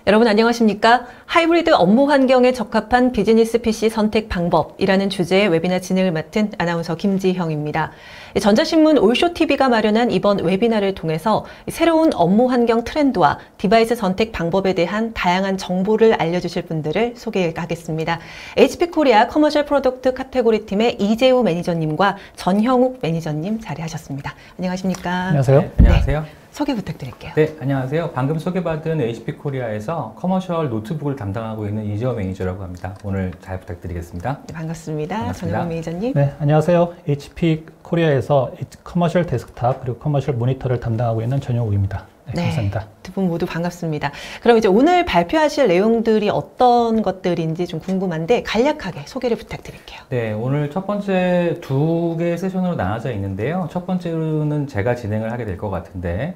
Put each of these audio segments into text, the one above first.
여러분 안녕하십니까? 하이브리드 업무 환경에 적합한 비즈니스 PC 선택 방법이라는 주제의 웨비나 진행을 맡은 아나운서 김지형입니다. 전자신문 올쇼TV가 마련한 이번 웨비나를 통해서 새로운 업무 환경 트렌드와 디바이스 선택 방법에 대한 다양한 정보를 알려주실 분들을 소개하겠습니다. HP코리아 커머셜 프로덕트 카테고리 팀의 이재우 매니저님과 전형욱 매니저님 자리하셨습니다. 안녕하십니까? 안녕하세요. 네, 안녕하세요. 네, 소개 부탁드릴게요. 네, 안녕하세요. 방금 소개받은 HP코리아에서 커머셜 노트북을 담당하고 있는 이재호 매니저라고 합니다. 오늘 잘 부탁드리겠습니다. 네, 반갑습니다. 반갑습니다. 전형욱 매니저님. 네, 안녕하세요. HP코리아에서 커머셜 데스크탑 그리고 커머셜 모니터를 담당하고 있는 전용욱입니다. 네, 감사합니다. 두 분 모두 반갑습니다. 그럼 이제 오늘 발표하실 내용들이 어떤 것들인지 좀 궁금한데 간략하게 소개를 부탁드릴게요. 네, 오늘 첫 번째 두 개의 세션으로 나눠져 있는데요. 첫 번째로는 제가 진행을 하게 될 것 같은데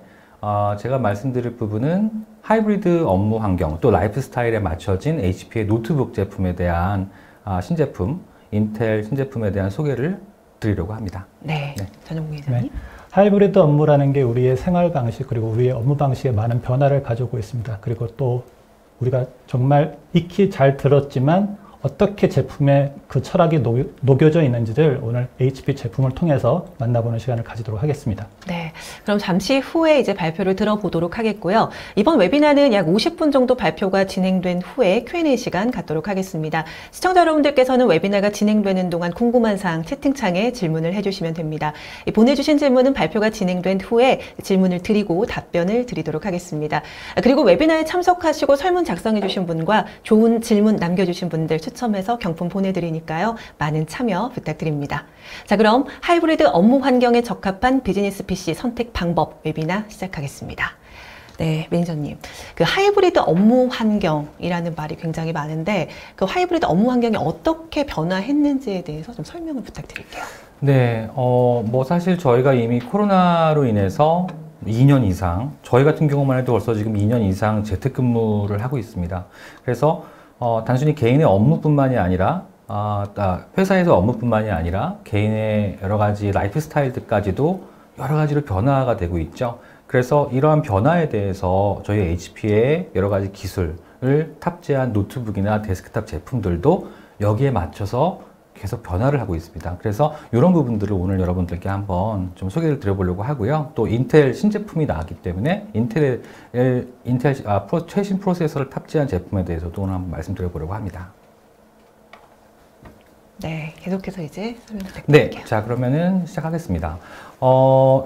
제가 말씀드릴 부분은 하이브리드 업무 환경 또 라이프 스타일에 맞춰진 HP의 노트북 제품에 대한 신제품, 인텔 신제품에 대한 소개를 드리려고 합니다. 네, 네. 전용국 회장님. 네. 하이브리드 업무라는 게 우리의 생활 방식 그리고 우리의 업무 방식에 많은 변화를 가져오고 있습니다. 그리고 또 우리가 정말 익히 잘 들었지만 어떻게 제품에 그 철학이 녹여져 있는지를 오늘 HP 제품을 통해서 만나보는 시간을 가지도록 하겠습니다. 네, 그럼 잠시 후에 이제 발표를 들어보도록 하겠고요. 이번 웨비나는 약 50분 정도 발표가 진행된 후에 Q&A 시간 갖도록 하겠습니다. 시청자 여러분들께서는 웨비나가 진행되는 동안 궁금한 사항 채팅창에 질문을 해주시면 됩니다. 보내주신 질문은 발표가 진행된 후에 질문을 드리고 답변을 드리도록 하겠습니다. 그리고 웨비나에 참석하시고 설문 작성해 주신 분과 좋은 질문 남겨주신 분들 추첨해서 경품 보내드리니까요. 많은 참여 부탁드립니다. 자, 그럼 하이브리드 업무 환경에 적합한 비즈니스 PC 선택 방법 웨비나 시작하겠습니다. 네, 매니저님. 그 하이브리드 업무 환경이라는 말이 굉장히 많은데 그 하이브리드 업무 환경이 어떻게 변화했는지에 대해서 좀 설명을 부탁드릴게요. 네, 뭐 사실 저희가 이미 코로나로 인해서 2년 이상, 저희 같은 경우만 해도 벌써 지금 2년 이상 재택근무를 하고 있습니다. 그래서 단순히 개인의 업무뿐만이 아니라 회사에서 업무뿐만이 아니라 개인의 여러 가지 라이프 스타일들까지도 여러 가지로 변화가 되고 있죠. 그래서 이러한 변화에 대해서 저희 HP의 여러 가지 기술을 탑재한 노트북이나 데스크탑 제품들도 여기에 맞춰서 계속 변화를 하고 있습니다. 그래서 이런 부분들을 오늘 여러분들께 한번 좀 소개를 드려보려고 하고요. 또 인텔 신제품이 나왔기 때문에 인텔 최신 프로세서를 탑재한 제품에 대해서도 오늘 한번 말씀드려보려고 합니다. 네, 계속해서 이제 설명 네, 부탁드릴게요. 자 그러면은 시작하겠습니다.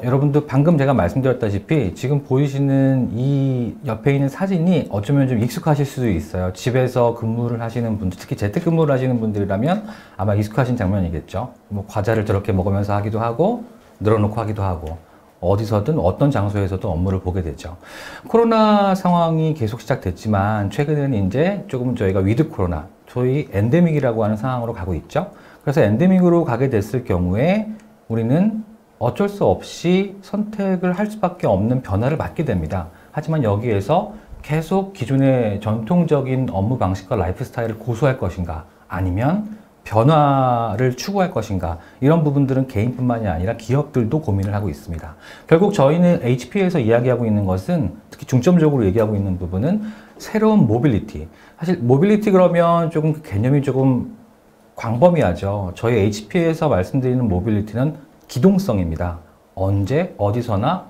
여러분들 방금 제가 말씀드렸다시피 지금 보이시는 이 옆에 있는 사진이 어쩌면 좀 익숙하실 수도 있어요. 집에서 근무를 하시는 분들, 특히 재택근무를 하시는 분들이라면 아마 익숙하신 장면이겠죠. 뭐 과자를 저렇게 먹으면서 하기도 하고 늘어놓고 하기도 하고 어디서든 어떤 장소에서도 업무를 보게 되죠. 코로나 상황이 계속 시작됐지만 최근에는 이제 조금 저희가 위드 코로나, 소위 엔데믹이라고 하는 상황으로 가고 있죠. 그래서 엔데믹으로 가게 됐을 경우에 우리는 어쩔 수 없이 선택을 할 수밖에 없는 변화를 맞게 됩니다. 하지만 여기에서 계속 기존의 전통적인 업무 방식과 라이프 스타일을 고수할 것인가 아니면 변화를 추구할 것인가 이런 부분들은 개인뿐만이 아니라 기업들도 고민을 하고 있습니다. 결국 저희는 HP에서 이야기하고 있는 것은 특히 중점적으로 얘기하고 있는 부분은 새로운 모빌리티. 사실 모빌리티 그러면 조금 개념이 조금 광범위하죠. 저희 HP에서 말씀드리는 모빌리티는 기동성입니다. 언제 어디서나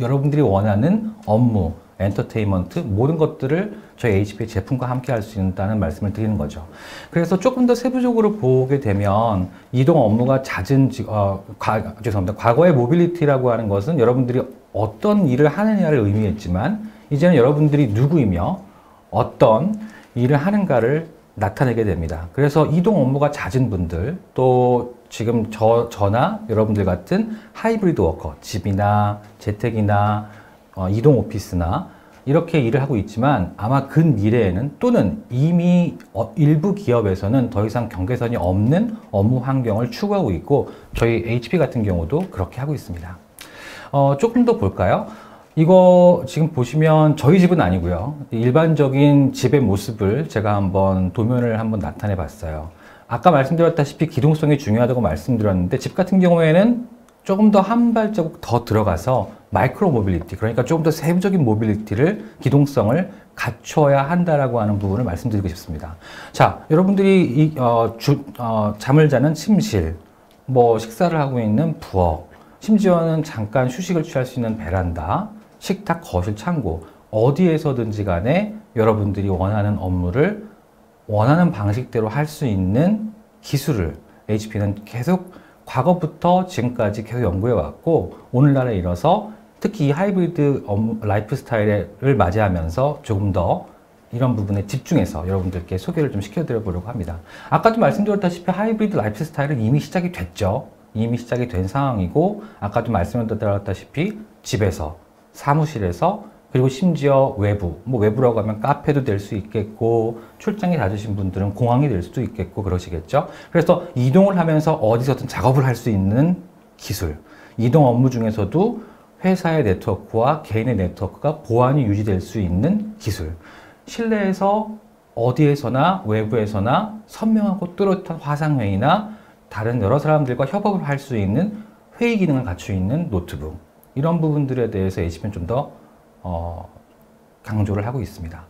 여러분들이 원하는 업무, 엔터테인먼트 모든 것들을 저희 HP 제품과 함께 할 수 있다는 말씀을 드리는 거죠. 그래서 조금 더 세부적으로 보게 되면 이동 업무가 잦은 죄송합니다. 과거의 모빌리티라고 하는 것은 여러분들이 어떤 일을 하느냐를 의미했지만 이제는 여러분들이 누구이며 어떤 일을 하는가를 나타내게 됩니다. 그래서 이동 업무가 잦은 분들 또 지금 저나 여러분들 같은 하이브리드 워커 집이나 재택이나 이동 오피스나 이렇게 일을 하고 있지만 아마 근미래에는 또는 이미 일부 기업에서는 더 이상 경계선이 없는 업무 환경을 추구하고 있고 저희 HP 같은 경우도 그렇게 하고 있습니다. 조금 더 볼까요? 이거 지금 보시면 저희 집은 아니고요. 일반적인 집의 모습을 제가 한번 도면을 한번 나타내 봤어요. 아까 말씀드렸다시피 기동성이 중요하다고 말씀드렸는데 집 같은 경우에는 조금 더 한 발자국 더 들어가서 마이크로 모빌리티, 그러니까 조금 더 세부적인 모빌리티를, 기동성을 갖춰야 한다라고 하는 부분을 말씀드리고 싶습니다. 자, 여러분들이 잠을 자는 침실, 뭐 식사를 하고 있는 부엌, 심지어는 잠깐 휴식을 취할 수 있는 베란다, 식탁, 거실, 창고, 어디에서든지 간에 여러분들이 원하는 업무를 원하는 방식대로 할 수 있는 기술을 HP는 계속 과거부터 지금까지 계속 연구해 왔고, 오늘날에 이뤄서 특히 이 하이브리드 라이프 스타일을 맞이하면서 조금 더 이런 부분에 집중해서 여러분들께 소개를 좀 시켜드려 보려고 합니다. 아까도 말씀드렸다시피 하이브리드 라이프 스타일은 이미 시작이 됐죠. 이미 시작이 된 상황이고, 아까도 말씀드렸다시피 집에서, 사무실에서, 그리고 심지어 외부, 뭐 외부라고 하면 카페도 될 수 있겠고, 출장이 잦으신 분들은 공항이 될 수도 있겠고 그러시겠죠. 그래서 이동을 하면서 어디서든 작업을 할 수 있는 기술, 이동 업무 중에서도 회사의 네트워크와 개인의 네트워크가 보완이 유지될 수 있는 기술, 실내에서 어디에서나 외부에서나 선명하고 뚜렷한 화상회의나 다른 여러 사람들과 협업을 할 수 있는 회의 기능을 갖추고 있는 노트북, 이런 부분들에 대해서 HP는 좀 더 강조를 하고 있습니다.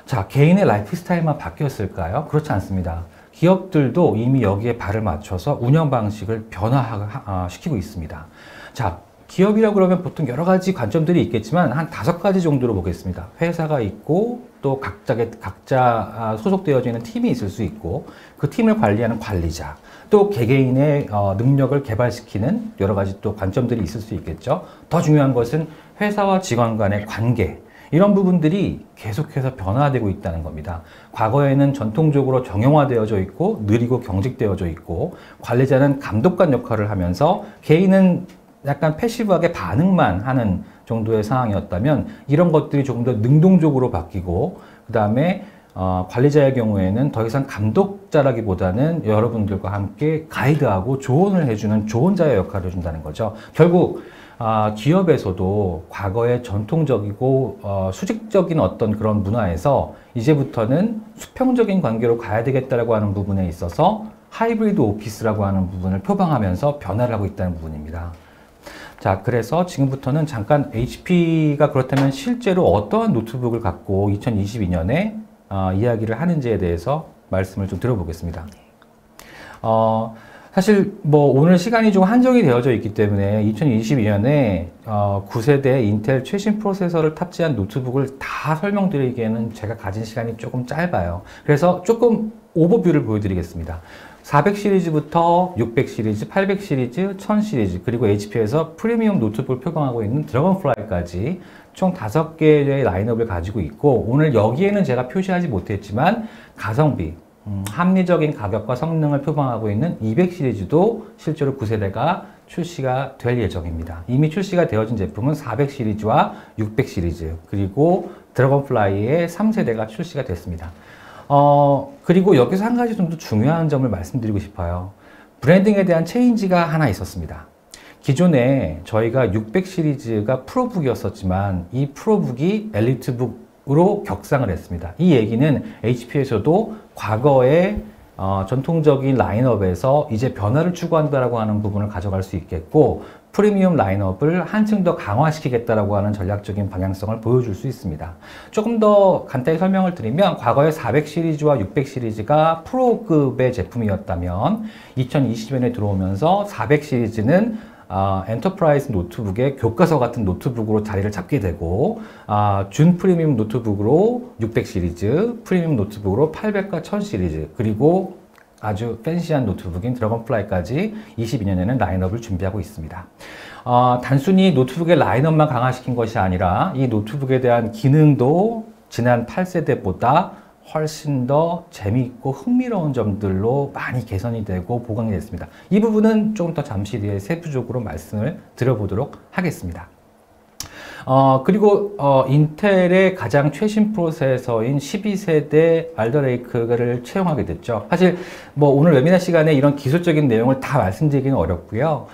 자, 개인의 라이프 스타일만 바뀌었을까요? 그렇지 않습니다. 기업들도 이미 여기에 발을 맞춰서 운영 방식을 변화시키고 있습니다. 자, 기업이라고 그러면 보통 여러 가지 관점들이 있겠지만 한 5가지 정도로 보겠습니다. 회사가 있고, 또 각자 소속되어져 있는 팀이 있을 수 있고, 그 팀을 관리하는 관리자, 또 개개인의 능력을 개발시키는 여러 가지 또 관점들이 있을 수 있겠죠. 더 중요한 것은 회사와 직원 간의 관계, 이런 부분들이 계속해서 변화되고 있다는 겁니다. 과거에는 전통적으로 정형화되어져 있고 느리고 경직되어져 있고, 관리자는 감독관 역할을 하면서 개인은 약간 패시브하게 반응만 하는 정도의 상황이었다면, 이런 것들이 조금 더 능동적으로 바뀌고, 그 다음에 관리자의 경우에는 더 이상 감독자라기보다는 여러분들과 함께 가이드하고 조언을 해주는 조언자의 역할을 해준다는 거죠. 결국 기업에서도 과거의 전통적이고 수직적인 어떤 그런 문화에서 이제부터는 수평적인 관계로 가야 되겠다라고 하는 부분에 있어서 하이브리드 오피스라고 하는 부분을 표방하면서 변화를 하고 있다는 부분입니다. 자, 그래서 지금부터는 잠깐 HP가 그렇다면 실제로 어떠한 노트북을 갖고 2022년에 이야기를 하는지에 대해서 말씀을 좀 들어보겠습니다. 사실 뭐 오늘 시간이 좀 한정이 되어져 있기 때문에 2022년에 9세대 인텔 최신 프로세서를 탑재한 노트북을 다 설명드리기에는 제가 가진 시간이 조금 짧아요. 그래서 조금 오버뷰를 보여드리겠습니다. 400 시리즈부터 600 시리즈, 800 시리즈, 1000 시리즈, 그리고 HP에서 프리미엄 노트북을 표방하고 있는 드래곤플라이까지 총 5개의 라인업을 가지고 있고, 오늘 여기에는 제가 표시하지 못했지만 가성비, 합리적인 가격과 성능을 표방하고 있는 200 시리즈도 실제로 9세대가 출시가 될 예정입니다. 이미 출시가 되어진 제품은 400 시리즈와 600 시리즈, 그리고 드래곤플라이의 3세대가 출시가 됐습니다. 그리고 여기서 한 가지 좀 더 중요한 점을 말씀드리고 싶어요. 브랜딩에 대한 체인지가 하나 있었습니다. 기존에 저희가 600 시리즈가 프로북이었었지만 이 프로북이 엘리트북으로 격상을 했습니다. 이 얘기는 HP에서도 과거에 전통적인 라인업에서 이제 변화를 추구한다라고 하는 부분을 가져갈 수 있겠고, 프리미엄 라인업을 한층 더 강화시키겠다라고 하는 전략적인 방향성을 보여줄 수 있습니다. 조금 더 간단히 설명을 드리면, 과거에 400 시리즈와 600 시리즈가 프로급의 제품이었다면 2020년에 들어오면서 400 시리즈는 엔터프라이즈 노트북의 교과서 같은 노트북으로 자리를 잡게 되고, 준 프리미엄 노트북으로 600 시리즈, 프리미엄 노트북으로 800과 1000 시리즈, 그리고 아주 팬시한 노트북인 드래곤플라이까지 22년에는 라인업을 준비하고 있습니다. 단순히 노트북의 라인업만 강화시킨 것이 아니라 이 노트북에 대한 기능도 지난 8세대보다 훨씬 더 재미있고 흥미로운 점들로 많이 개선이 되고 보강이 됐습니다. 이 부분은 조금 더 잠시 뒤에 세부적으로 말씀을 드려보도록 하겠습니다. 그리고 인텔의 가장 최신 프로세서인 12세대 알더레이크를 채용하게 됐죠. 사실 뭐 오늘 웨비나 시간에 이런 기술적인 내용을 다 말씀드리기는 어렵고요.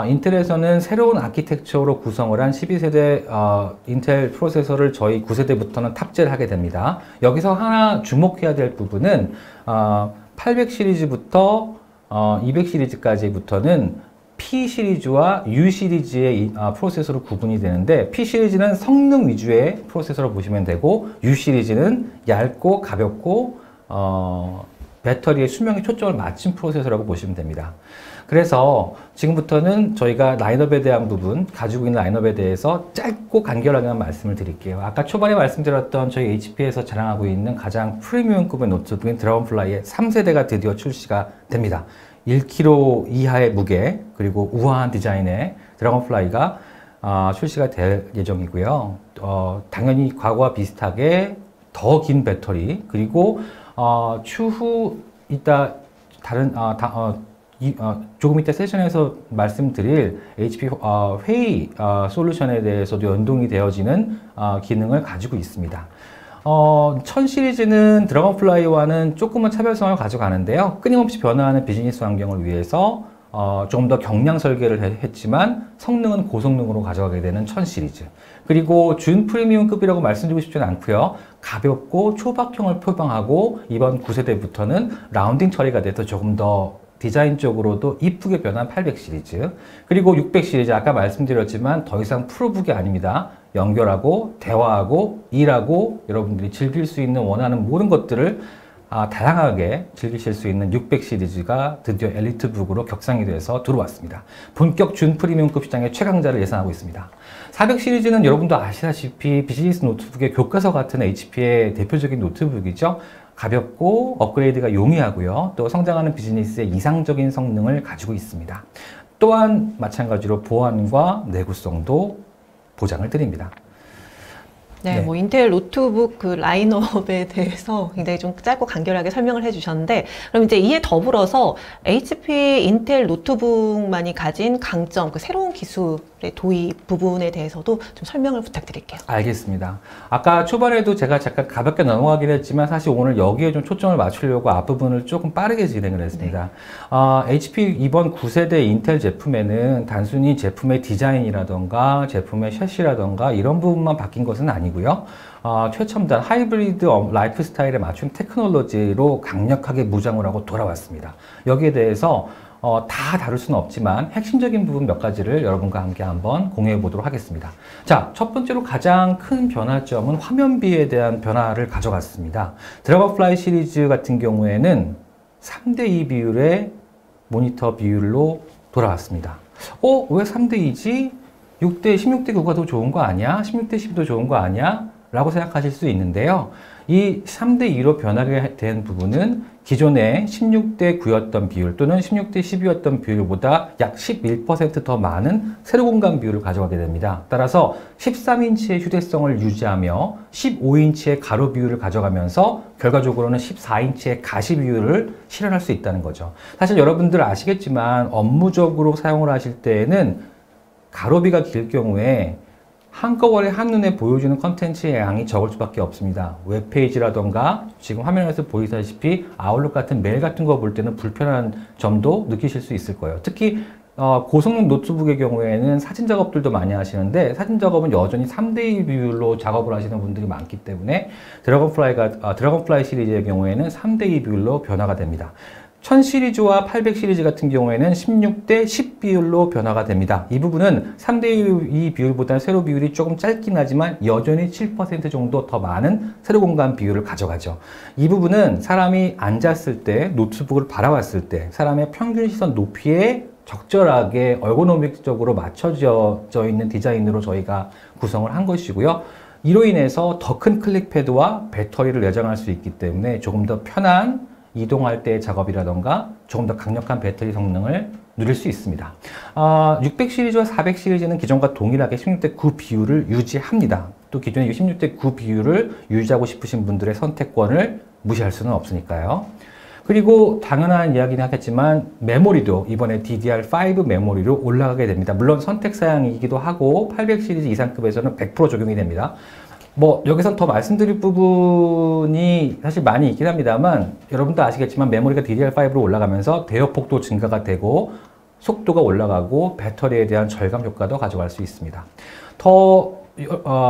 인텔에서는 새로운 아키텍처로 구성을 한 12세대 인텔 프로세서를 저희 9세대부터는 탑재를 하게 됩니다. 여기서 하나 주목해야 될 부분은 800 시리즈부터 200 시리즈까지부터는 P 시리즈와 U 시리즈의 프로세서로 구분이 되는데, P 시리즈는 성능 위주의 프로세서로 보시면 되고, U 시리즈는 얇고 가볍고 배터리의 수명에 초점을 맞춘 프로세서라고 보시면 됩니다. 그래서 지금부터는 저희가 라인업에 대한 부분, 가지고 있는 라인업에 대해서 짧고 간결하게만 말씀을 드릴게요. 아까 초반에 말씀드렸던 저희 HP에서 자랑하고 있는 가장 프리미엄급의 노트북인 드래곤플라이의 3세대가 드디어 출시가 됩니다. 1kg 이하의 무게, 그리고 우아한 디자인의 드래곤플라이가 출시가 될 예정이고요. 당연히 과거와 비슷하게 더 긴 배터리, 그리고 추후 이따 다른 조금 이따 세션에서 말씀드릴 HP 회의 솔루션에 대해서도 연동이 되어지는 기능을 가지고 있습니다. 1000 시리즈는 드래곤플라이와는 조금은 차별성을 가져가는데요. 끊임없이 변화하는 비즈니스 환경을 위해서 조금 더 경량 설계를 했지만 성능은 고성능으로 가져가게 되는 1000 시리즈. 그리고 준 프리미엄급이라고 말씀드리고 싶지는 않고요. 가볍고 초박형을 표방하고 이번 9세대부터는 라운딩 처리가 돼서 조금 더 디자인적으로도 이쁘게 변한 800 시리즈, 그리고 600 시리즈, 아까 말씀드렸지만 더 이상 프로북이 아닙니다. 연결하고 대화하고 일하고 여러분들이 즐길 수 있는 원하는 모든 것들을 다양하게 즐기실 수 있는 600 시리즈가 드디어 엘리트북으로 격상이 돼서 들어왔습니다. 본격 준 프리미엄급 시장의 최강자를 예상하고 있습니다. 400 시리즈는 여러분도 아시다시피 비즈니스 노트북의 교과서 같은 HP의 대표적인 노트북이죠. 가볍고 업그레이드가 용이하고요. 또 성장하는 비즈니스의 이상적인 성능을 가지고 있습니다. 또한 마찬가지로 보안과 내구성도 보장을 드립니다. 네, 뭐 인텔 노트북 그 라인업에 대해서 굉장히 좀 짧고 간결하게 설명을 해주셨는데, 그럼 이제 이에 더불어서 HP 인텔 노트북만이 가진 강점, 그 새로운 기술의 도입 부분에 대해서도 좀 설명을 부탁드릴게요. 알겠습니다. 아까 초반에도 제가 잠깐 가볍게 넘어가긴 했지만 사실 오늘 여기에 좀 초점을 맞추려고 앞부분을 조금 빠르게 진행을 했습니다. 네. HP 이번 9세대 인텔 제품에는 단순히 제품의 디자인이라던가 제품의 셔시라던가 이런 부분만 바뀐 것은 아니고요. 최첨단 하이브리드 라이프 스타일에 맞춘 테크놀로지로 강력하게 무장을 하고 돌아왔습니다. 여기에 대해서 다 다룰 수는 없지만 핵심적인 부분 몇 가지를 여러분과 함께 한번 공유해 보도록 하겠습니다. 자, 첫 번째로 가장 큰 변화점은 화면비에 대한 변화를 가져갔습니다. 드래곤플라이 시리즈 같은 경우에는 3:2 비율의 모니터 비율로 돌아왔습니다. 왜 3:2지? 16대 9가 더 좋은 거 아니야? 16대 10도 좋은 거 아니야? 라고 생각하실 수 있는데요. 이 3:2로 변하게 된 부분은 기존의 16대 9였던 비율 또는 16대 10이었던 비율보다 약 11% 더 많은 세로 공간 비율을 가져가게 됩니다. 따라서 13인치의 휴대성을 유지하며 15인치의 가로 비율을 가져가면서 결과적으로는 14인치의 가시 비율을 실현할 수 있다는 거죠. 사실 여러분들 아시겠지만 업무적으로 사용을 하실 때에는 가로비가 길 경우에 한꺼번에 한눈에 보여주는 컨텐츠의 양이 적을 수밖에 없습니다. 웹페이지라던가 지금 화면에서 보이다시피 아웃룩 같은 메일 같은 거 볼 때는 불편한 점도 느끼실 수 있을 거예요. 특히 고성능 노트북의 경우에는 사진 작업들도 많이 하시는데 사진 작업은 여전히 3:1 비율로 작업을 하시는 분들이 많기 때문에 드래곤플라이 시리즈의 경우에는 3:2 비율로 변화가 됩니다. 1000 시리즈와 800 시리즈 같은 경우에는 16대 10 비율로 변화가 됩니다. 이 부분은 3:2 비율보다는 세로 비율이 조금 짧긴 하지만 여전히 7% 정도 더 많은 세로 공간 비율을 가져가죠. 이 부분은 사람이 앉았을 때, 노트북을 바라봤을 때 사람의 평균 시선 높이에 적절하게 얼고노믹적으로 맞춰져 있는 디자인으로 저희가 구성을 한 것이고요. 이로 인해서 더 큰 클릭패드와 배터리를 내장할 수 있기 때문에 조금 더 편한 이동할 때의 작업이라던가 조금 더 강력한 배터리 성능을 누릴 수 있습니다. 600 시리즈와 400 시리즈는 기존과 동일하게 16대 9 비율을 유지합니다. 또 기존의 16대 9 비율을 유지하고 싶으신 분들의 선택권을 무시할 수는 없으니까요. 그리고 당연한 이야기는 하겠지만 메모리도 이번에 DDR5 메모리로 올라가게 됩니다. 물론 선택 사양이기도 하고 800 시리즈 이상급에서는 100% 적용이 됩니다. 여기서 더 말씀드릴 부분이 사실 많이 있긴 합니다만 여러분도 아시겠지만 메모리가 DDR5로 올라가면서 대역폭도 증가가 되고 속도가 올라가고 배터리에 대한 절감 효과도 가져갈 수 있습니다. 더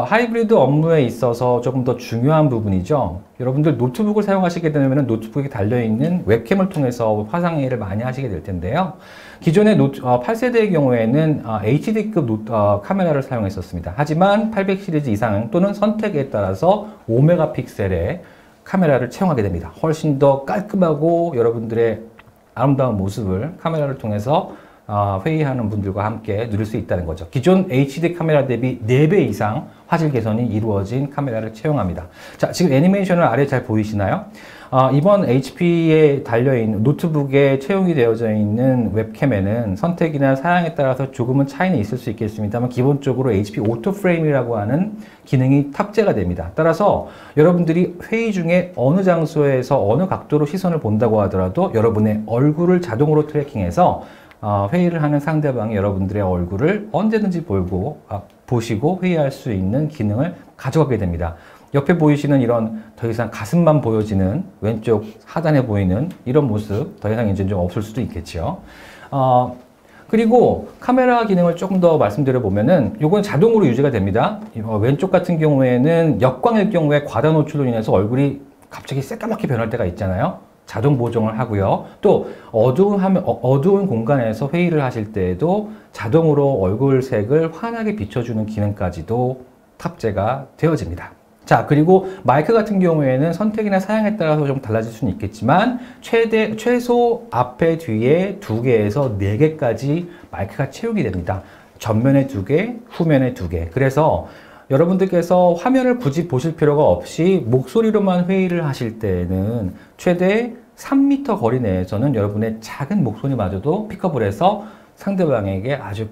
하이브리드 업무에 있어서 조금 더 중요한 부분이죠. 여러분들 노트북을 사용하시게 되면 노트북에 달려있는 웹캠을 통해서 화상회의를 많이 하시게 될 텐데요. 기존의 8세대의 경우에는 HD급 카메라를 사용했었습니다. 하지만 800 시리즈 이상 또는 선택에 따라서 5메가픽셀의 카메라를 채용하게 됩니다. 훨씬 더 깔끔하고 여러분들의 아름다운 모습을 카메라를 통해서 회의하는 분들과 함께 누릴 수 있다는 거죠. 기존 HD 카메라 대비 4배 이상 화질 개선이 이루어진 카메라를 채용합니다. 자, 지금 애니메이션을 아래 잘 보이시나요? 이번 HP에 달려있는 노트북에 채용이 되어져 있는 웹캠에는 선택이나 사양에 따라서 조금은 차이는 있을 수 있겠습니다만 기본적으로 HP 오토 프레임이라고 하는 기능이 탑재가 됩니다. 따라서 여러분들이 회의 중에 어느 장소에서 어느 각도로 시선을 본다고 하더라도 여러분의 얼굴을 자동으로 트래킹해서 회의를 하는 상대방이 여러분들의 얼굴을 언제든지 보시고 회의할 수 있는 기능을 가져가게 됩니다. 옆에 보이시는 이런 더 이상 가슴만 보여지는 왼쪽 하단에 보이는 이런 모습 더 이상 이제 좀 없을 수도 있겠죠. 그리고 카메라 기능을 조금 더 말씀드려 보면은 요건 자동으로 유지가 됩니다. 왼쪽 같은 경우에는 역광일 경우에 과다 노출로 인해서 얼굴이 갑자기 새까맣게 변할 때가 있잖아요. 자동 보정을 하고요. 또 어두운 공간에서 회의를 하실 때에도 자동으로 얼굴 색을 환하게 비춰주는 기능까지도 탑재가 되어집니다. 자, 그리고 마이크 같은 경우에는 선택이나 사양에 따라서 좀 달라질 수는 있겠지만 최소 앞에 뒤에 2개에서 4개까지 마이크가 채우게 됩니다. 전면에 2개, 후면에 2개. 그래서 여러분들께서 화면을 굳이 보실 필요가 없이 목소리로만 회의를 하실 때에는 최대 3m 거리 내에서는 여러분의 작은 목소리마저도 픽업을 해서 상대방에게 아주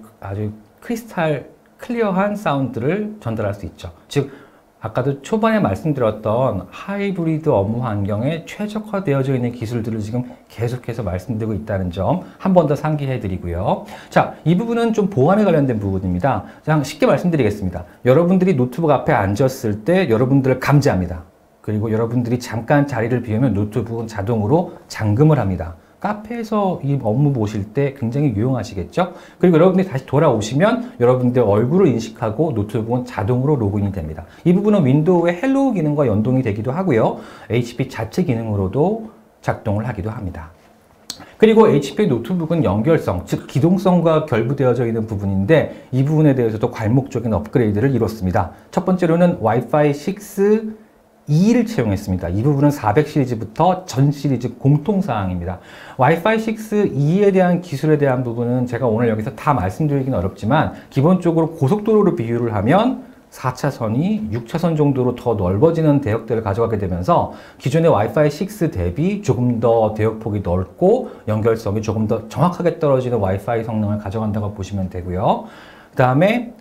크리스탈 클리어한 사운드를 전달할 수 있죠. 즉 아까도 초반에 말씀드렸던 하이브리드 업무 환경에 최적화되어져 있는 기술들을 지금 계속해서 말씀드리고 있다는 점 한 번 더 상기해 드리고요. 자, 이 부분은 좀 보안에 관련된 부분입니다. 그냥 쉽게 말씀드리겠습니다. 여러분들이 노트북 앞에 앉았을 때 여러분들을 감지합니다. 그리고 여러분들이 잠깐 자리를 비우면 노트북은 자동으로 잠금을 합니다. 카페에서 이 업무 보실 때 굉장히 유용하시겠죠? 그리고 여러분들이 다시 돌아오시면 여러분들 얼굴을 인식하고 노트북은 자동으로 로그인이 됩니다. 이 부분은 윈도우의 헬로우 기능과 연동이 되기도 하고요. HP 자체 기능으로도 작동을 하기도 합니다. 그리고 HP 노트북은 연결성, 즉 기동성과 결부되어져 있는 부분인데 이 부분에 대해서도 괄목적인 업그레이드를 이뤘습니다. 첫 번째로는 와이파이 6 2를 채용했습니다. 이 부분은 400 시리즈부터 전 시리즈 공통사항입니다. 와이파이 6 2에 대한 기술에 대한 부분은 제가 오늘 여기서 다 말씀드리기는 어렵지만 기본적으로 고속도로로 비유를 하면 4차선이 6차선 정도로 더 넓어지는 대역대를 가져가게 되면서 기존의 와이파이 6 대비 조금 더 대역폭이 넓고 연결성이 조금 더 정확하게 떨어지는 와이파이 성능을 가져간다고 보시면 되고요. 그 다음에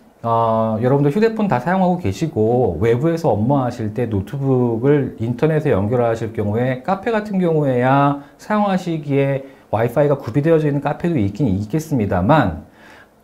여러분들 휴대폰 다 사용하고 계시고 외부에서 업무하실 때 노트북을 인터넷에 연결하실 경우에 카페 같은 경우에야 사용하시기에 와이파이가 구비되어져 있는 카페도 있긴 있겠습니다만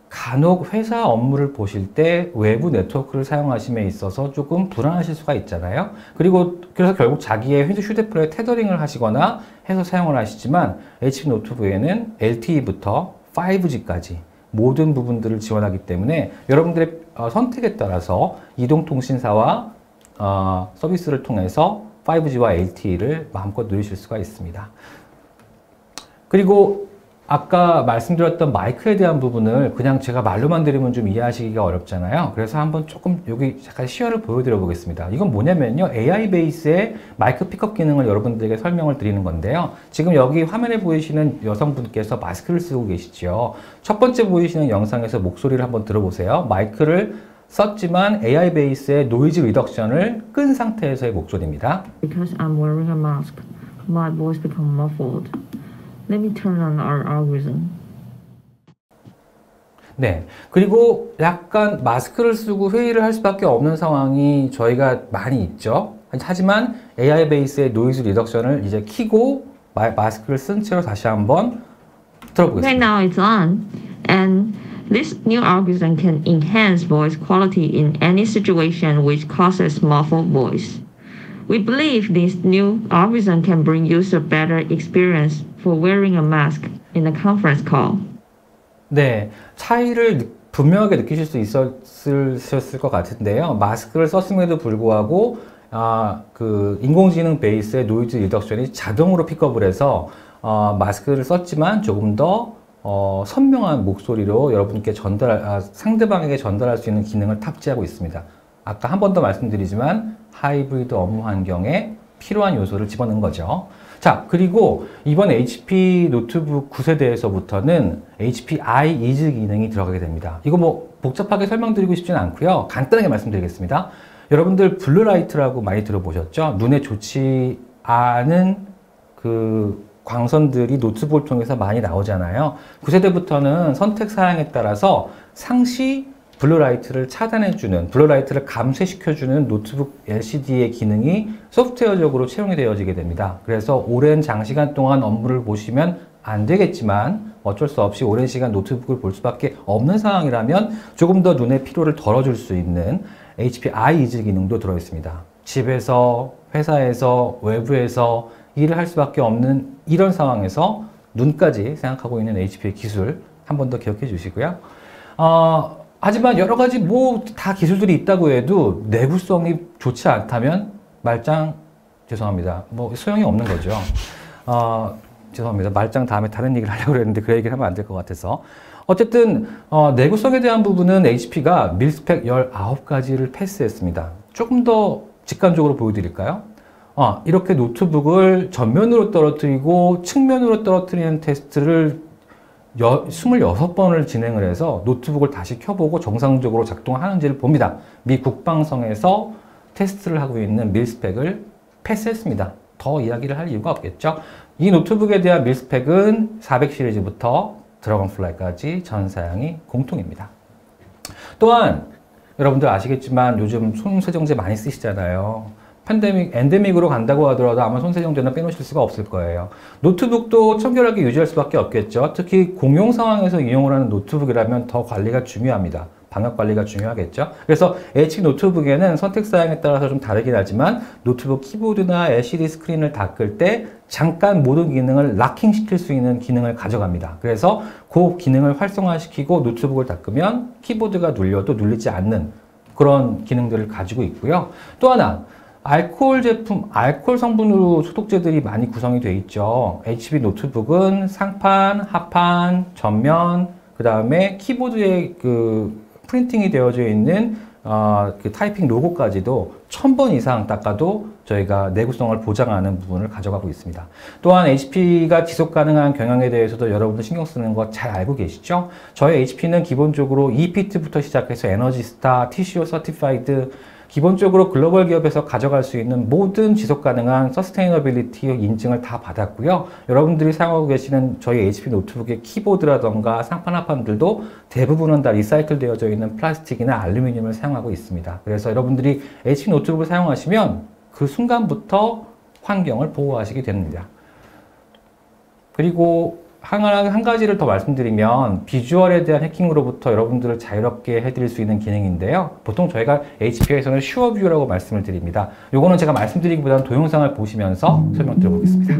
간혹 회사 업무를 보실 때 외부 네트워크를 사용하심에 있어서 조금 불안하실 수가 있잖아요. 그래서 결국 자기의 휴대폰에 테더링을 하시거나 해서 사용을 하시지만 HP 노트북에는 LTE부터 5G까지 모든 부분들을 지원하기 때문에 여러분들의 선택에 따라서 이동통신사와 서비스를 통해서 5G와 LTE를 마음껏 누리실 수가 있습니다. 그리고 아까 말씀드렸던 마이크에 대한 부분을 그냥 제가 말로만 드리면 좀 이해하시기가 어렵잖아요. 그래서 한번 조금 여기 잠깐 시연을 보여드려 보겠습니다. 이건 뭐냐면요. AI 베이스의 마이크 픽업 기능을 여러분들에게 설명을 드리는 건데요. 지금 여기 화면에 보이시는 여성분께서 마스크를 쓰고 계시죠. 첫 번째 보이시는 영상에서 목소리를 한번 들어보세요. 마이크를 썼지만 AI 베이스의 노이즈 리덕션을 끈 상태에서의 목소리입니다. Because I'm wearing a mask, my voice becomes muffled. Let me turn on our algorithm. 네. 그리고 약간 마스크를 쓰고 회의를 할 수밖에 없는 상황이 저희가 많이 있죠. 하지만 AI 베이스의 노이즈 리덕션을 이제 키고 마스크를 쓴 채로 다시 한번 들어보겠습니다. Right now it's on, and this new algorithm can enhance voice quality in any situation which causes muffled voice. We believe this new algorithm can bring user better experience for wearing a mask in a conference call. 네, 차이를 분명하게 느끼실 수 있었을 것 같은데요. 마스크를 썼음에도 불구하고 그 인공지능 베이스의 노이즈 리덕션이 자동으로 픽업을 해서 마스크를 썼지만 조금 더 선명한 목소리로 여러분께 상대방에게 전달할 수 있는 기능을 탑재하고 있습니다. 아까 한 번 더 말씀드리지만 하이브리드 업무 환경에 필요한 요소를 집어넣은 거죠. 자, 그리고 이번 HP 노트북 9세대에서부터는 HP I Ease 기능이 들어가게 됩니다. 이거 뭐 복잡하게 설명드리고 싶지는 않고요. 간단하게 말씀드리겠습니다. 여러분들 블루라이트라고 많이 들어보셨죠? 눈에 좋지 않은 그 광선들이 노트북을 통해서 많이 나오잖아요. 9세대부터는 선택 사양에 따라서 상시 블루라이트를 차단해주는, 블루라이트를 감쇄시켜주는 노트북 LCD의 기능이 소프트웨어적으로 채용이 되어지게 됩니다. 그래서 오랜 장시간 동안 업무를 보시면 안 되겠지만 어쩔 수 없이 오랜 시간 노트북을 볼 수밖에 없는 상황이라면 조금 더 눈의 피로를 덜어줄 수 있는 HP I Ease 기능도 들어있습니다. 집에서, 회사에서, 외부에서 일을 할 수밖에 없는 이런 상황에서 눈까지 생각하고 있는 HP의 기술 한 번 더 기억해 주시고요. 하지만 여러 가지 뭐 다 기술들이 있다고 해도 내구성이 좋지 않다면 말짱 죄송합니다. 뭐 소용이 없는 거죠. 죄송합니다. 말짱 다음에 다른 얘기를 하려고 했는데 그 얘기를 하면 안 될 것 같아서. 어쨌든 내구성에 대한 부분은 HP가 밀스펙 19가지를 패스했습니다. 조금 더 직관적으로 보여드릴까요? 이렇게 노트북을 전면으로 떨어뜨리고 측면으로 떨어뜨리는 테스트를 26번을 진행을 해서 노트북을 다시 켜보고 정상적으로 작동하는지를 봅니다. 미 국방성에서 테스트를 하고 있는 밀스펙을 패스했습니다. 더 이야기를 할 이유가 없겠죠. 이 노트북에 대한 밀스펙은 400 시리즈부터 드래곤플라이까지 전 사양이 공통입니다. 또한 여러분들 아시겠지만 요즘 손세정제 많이 쓰시잖아요. 엔데믹으로 간다고 하더라도 아마 손세정제는 빼놓으실 수가 없을 거예요. 노트북도 청결하게 유지할 수밖에 없겠죠. 특히 공용 상황에서 이용을 하는 노트북이라면 더 관리가 중요합니다. 방역 관리가 중요하겠죠. 그래서 HP 노트북에는 선택 사양에 따라서 좀 다르긴 하지만 노트북 키보드나 LCD 스크린을 닦을 때 잠깐 모든 기능을 락킹 시킬 수 있는 기능을 가져갑니다. 그래서 그 기능을 활성화시키고 노트북을 닦으면 키보드가 눌려도 눌리지 않는 그런 기능들을 가지고 있고요. 또 하나 알코올 제품, 알코올 성분으로 소독제들이 많이 구성이 되어 있죠. HP 노트북은 상판, 하판, 전면, 그 다음에 키보드에 그 프린팅이 되어져 있는 그 타이핑 로고까지도 1000번 이상 닦아도 저희가 내구성을 보장하는 부분을 가져가고 있습니다. 또한 HP가 지속 가능한 경영에 대해서도 여러분들 신경 쓰는 거 잘 알고 계시죠? 저희 HP는 기본적으로 EPT부터 시작해서 에너지스타, TCO 서티파이드, 기본적으로 글로벌 기업에서 가져갈 수 있는 모든 지속 가능한 서스테이너빌리티 인증을 다 받았고요. 여러분들이 사용하고 계시는 저희 HP 노트북의 키보드라던가 상판 하판들도 대부분은 다 리사이클 되어져 있는 플라스틱이나 알루미늄을 사용하고 있습니다. 그래서 여러분들이 HP 노트북을 사용하시면 그 순간부터 환경을 보호하시게 됩니다. 그리고 한 가지를 더 말씀드리면 비주얼에 대한 해킹으로부터 여러분들을 자유롭게 해드릴 수 있는 기능인데요. 보통 저희가 HP에서는 슈어뷰라고 말씀을 드립니다. 요거는 제가 말씀드리기보다는 동영상을 보시면서 설명드려 보겠습니다.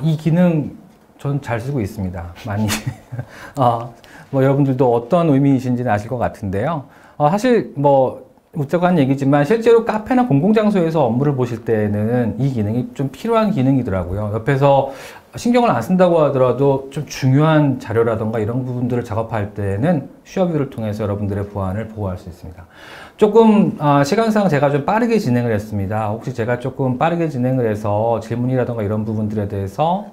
이 기능 전 잘 쓰고 있습니다. 많이. 뭐 여러분들도 어떤 의미이신지는 아실 것 같은데요. 사실 뭐 웃자고 한 얘기지만 실제로 카페나 공공장소에서 업무를 보실 때는 이 기능이 좀 필요한 기능이더라고요. 옆에서 신경을 안 쓴다고 하더라도 좀 중요한 자료라던가 이런 부분들을 작업할 때는 슈어뷰를 통해서 여러분들의 보안을 보호할 수 있습니다. 조금 시간상 제가 좀 빠르게 진행을 했습니다. 혹시 제가 조금 빠르게 진행을 해서 질문이라던가 이런 부분들에 대해서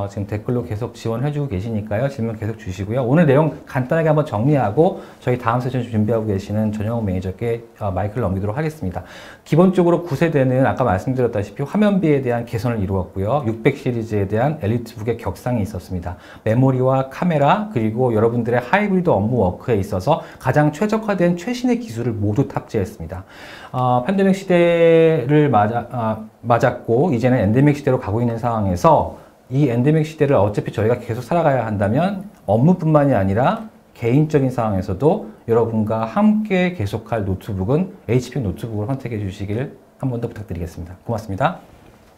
지금 댓글로 계속 지원해주고 계시니까요. 질문 계속 주시고요. 오늘 내용 간단하게 한번 정리하고 저희 다음 세션 준비하고 계시는 전영욱 매니저께 마이크를 넘기도록 하겠습니다. 기본적으로 9세대는 아까 말씀드렸다시피 화면비에 대한 개선을 이루었고요. 600 시리즈에 대한 엘리트북의 격상이 있었습니다. 메모리와 카메라 그리고 여러분들의 하이브리드 업무 워크에 있어서 가장 최적화된 최신의 기술을 모두 탑재했습니다. 팬데믹 시대를 맞았고 이제는 엔데믹 시대로 가고 있는 상황에서 이 엔데믹 시대를 어차피 저희가 계속 살아가야 한다면 업무뿐만이 아니라 개인적인 상황에서도 여러분과 함께 계속할 노트북은 HP 노트북을 선택해 주시길 한 번 더 부탁드리겠습니다. 고맙습니다.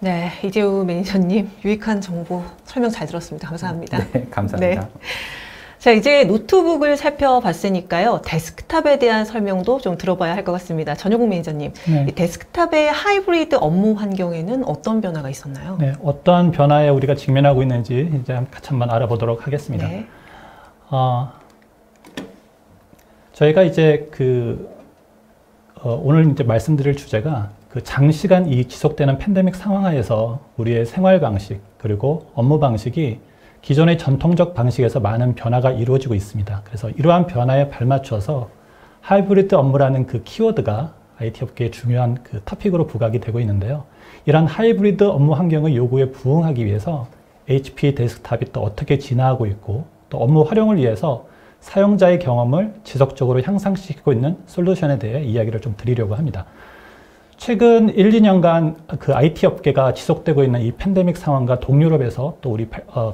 네, 이재우 매니저님 유익한 정보 설명 잘 들었습니다. 감사합니다. 네, 감사합니다. 네. 자, 이제 노트북을 살펴봤으니까요. 데스크탑에 대한 설명도 좀 들어봐야 할 것 같습니다. 전용국 매니저님, 네. 이 데스크탑의 하이브리드 업무 환경에는 어떤 변화가 있었나요? 네, 어떠한 변화에 우리가 직면하고 있는지 이제 같이 한번 알아보도록 하겠습니다. 네. 저희가 이제 오늘 이제 말씀드릴 주제가 장시간 이 지속되는 팬데믹 상황하에서 우리의 생활 방식 그리고 업무 방식이 기존의 전통적 방식에서 많은 변화가 이루어지고 있습니다. 그래서 이러한 변화에 발맞춰서 하이브리드 업무라는 키워드가 IT 업계의 중요한 토픽으로 부각이 되고 있는데요. 이러한 하이브리드 업무 환경의 요구에 부응하기 위해서 HP 데스크탑이 또 어떻게 진화하고 있고 또 업무 활용을 위해서 사용자의 경험을 지속적으로 향상시키고 있는 솔루션에 대해 이야기를 좀 드리려고 합니다. 최근 1, 2년간 IT 업계가 지속되고 있는 이 팬데믹 상황과 동유럽에서 또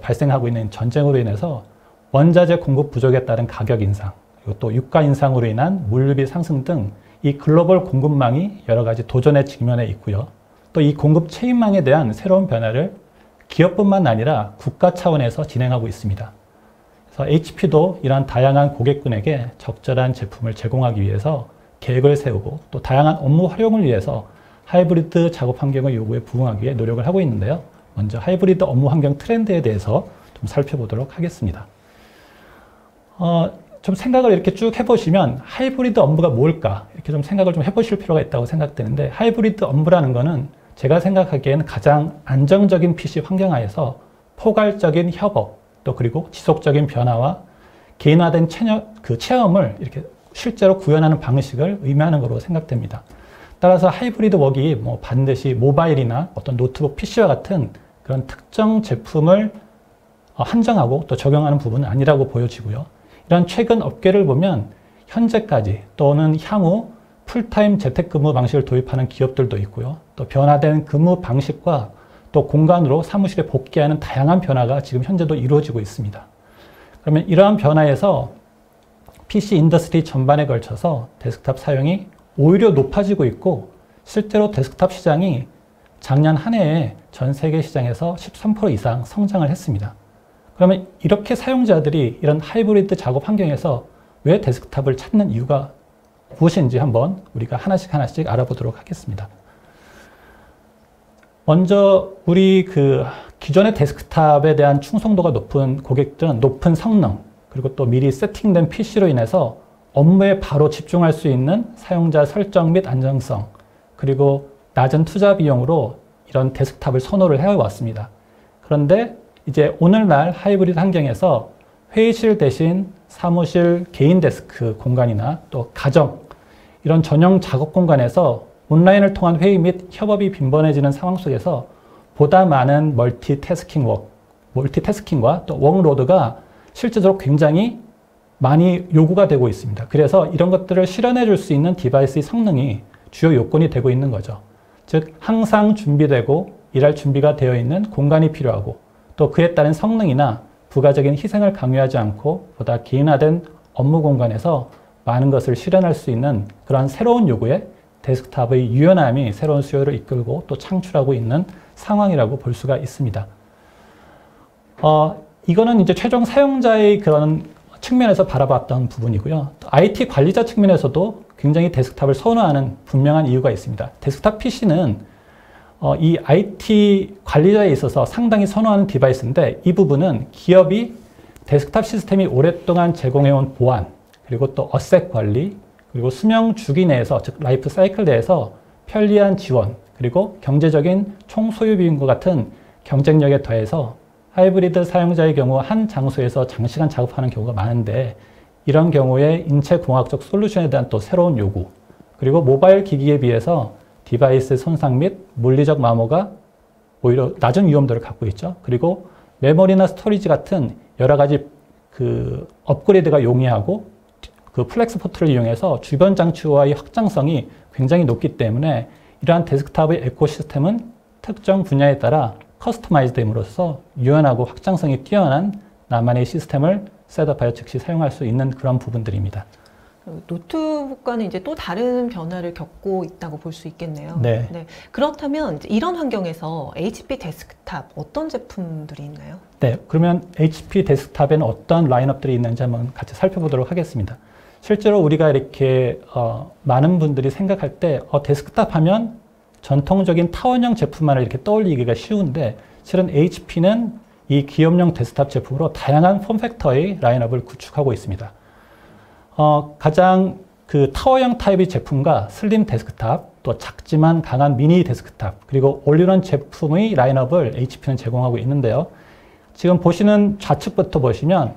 발생하고 있는 전쟁으로 인해서 원자재 공급 부족에 따른 가격 인상, 그리고 또 유가 인상으로 인한 물류비 상승 등 이 글로벌 공급망이 여러 가지 도전에 직면해 있고요. 또 이 공급 체인망에 대한 새로운 변화를 기업뿐만 아니라 국가 차원에서 진행하고 있습니다. 그래서 HP도 이러한 다양한 고객군에게 적절한 제품을 제공하기 위해서 계획을 세우고 또 다양한 업무 활용을 위해서 하이브리드 작업 환경의 요구에 부응하기 위해 노력을 하고 있는데요. 먼저 하이브리드 업무 환경 트렌드에 대해서 좀 살펴보도록 하겠습니다. 좀 생각을 이렇게 쭉 해보시면 하이브리드 업무가 뭘까 이렇게 좀 생각을 좀 해보실 필요가 있다고 생각되는데 하이브리드 업무라는 거는 제가 생각하기에는 가장 안정적인 PC 환경하에서 포괄적인 협업 또 그리고 지속적인 변화와 개인화된 체험을 이렇게 실제로 구현하는 방식을 의미하는 것으로 생각됩니다. 따라서 하이브리드 웍이 반드시 모바일이나 어떤 노트북 PC와 같은 그런 특정 제품을 한정하고 또 적용하는 부분은 아니라고 보여지고요. 이런 최근 업계를 보면 현재까지 또는 향후 풀타임 재택근무 방식을 도입하는 기업들도 있고요. 또 변화된 근무 방식과 또 공간으로 사무실에 복귀하는 다양한 변화가 지금 현재도 이루어지고 있습니다. 그러면 이러한 변화에서 PC 인더스트리 전반에 걸쳐서 데스크탑 사용이 오히려 높아지고 있고 실제로 데스크탑 시장이 작년 한 해에 전 세계 시장에서 13% 이상 성장을 했습니다. 그러면 이렇게 사용자들이 이런 하이브리드 작업 환경에서 왜 데스크탑을 찾는 이유가 무엇인지 한번 우리가 하나씩 알아보도록 하겠습니다. 먼저 우리 기존의 데스크탑에 대한 충성도가 높은 고객들은 높은 성능 그리고 또 미리 세팅된 PC로 인해서 업무에 바로 집중할 수 있는 사용자 설정 및 안정성 그리고 낮은 투자 비용으로 이런 데스크탑을 선호를 해왔습니다. 그런데 이제 오늘날 하이브리드 환경에서 회의실 대신 사무실 개인 데스크 공간이나 또 가정 이런 전용 작업 공간에서 온라인을 통한 회의 및 협업이 빈번해지는 상황 속에서 보다 많은 멀티태스킹과 또 워크로드가 실제적으로 굉장히 많이 요구가 되고 있습니다. 그래서 이런 것들을 실현해 줄 수 있는 디바이스의 성능이 주요 요건이 되고 있는 거죠. 즉 항상 준비되고 일할 준비가 되어 있는 공간이 필요하고 또 그에 따른 성능이나 부가적인 희생을 강요하지 않고 보다 개인화된 업무 공간에서 많은 것을 실현할 수 있는 그런 새로운 요구에 데스크탑의 유연함이 새로운 수요를 이끌고 또 창출하고 있는 상황이라고 볼 수가 있습니다. 이거는 이제 최종 사용자의 그런 측면에서 바라봤던 부분이고요. IT 관리자 측면에서도 굉장히 데스크탑을 선호하는 분명한 이유가 있습니다. 데스크탑 PC는 이 IT 관리자에 있어서 상당히 선호하는 디바이스인데 이 부분은 기업이 데스크탑 시스템이 오랫동안 제공해온 보안, 그리고 또 어셋 관리, 그리고 수명 주기 내에서, 즉 라이프 사이클 내에서 편리한 지원, 그리고 경제적인 총소유 비용과 같은 경쟁력에 더해서 하이브리드 사용자의 경우 한 장소에서 장시간 작업하는 경우가 많은데 이런 경우에 인체공학적 솔루션에 대한 또 새로운 요구, 그리고 모바일 기기에 비해서 디바이스 손상 및 물리적 마모가 오히려 낮은 위험도를 갖고 있죠. 그리고 메모리나 스토리지 같은 여러 가지 그 업그레이드가 용이하고 그 플렉스 포트를 이용해서 주변 장치와의 확장성이 굉장히 높기 때문에 이러한 데스크탑의 에코시스템은 특정 분야에 따라 커스터마이즈됨으로써 유연하고 확장성이 뛰어난 나만의 시스템을 셋업하여 즉시 사용할 수 있는 그런 부분들입니다. 노트북과는 이제 또 다른 변화를 겪고 있다고 볼 수 있겠네요. 네. 그렇다면 이제 이런 환경에서 HP 데스크탑 어떤 제품들이 있나요? 네, 그러면 HP 데스크탑에는 어떤 라인업들이 있는지 한번 같이 살펴보도록 하겠습니다. 실제로 우리가 이렇게 많은 분들이 생각할 때 데스크탑 하면 전통적인 타원형 제품만을 이렇게 떠올리기가 쉬운데 실은 HP는 이 기업용 데스크탑 제품으로 다양한 폼팩터의 라인업을 구축하고 있습니다. 가장 그 타워형 타입의 제품과 슬림 데스크탑, 또 작지만 강한 미니 데스크탑, 그리고 올인원 제품의 라인업을 HP는 제공하고 있는데요. 지금 보시는 좌측부터 보시면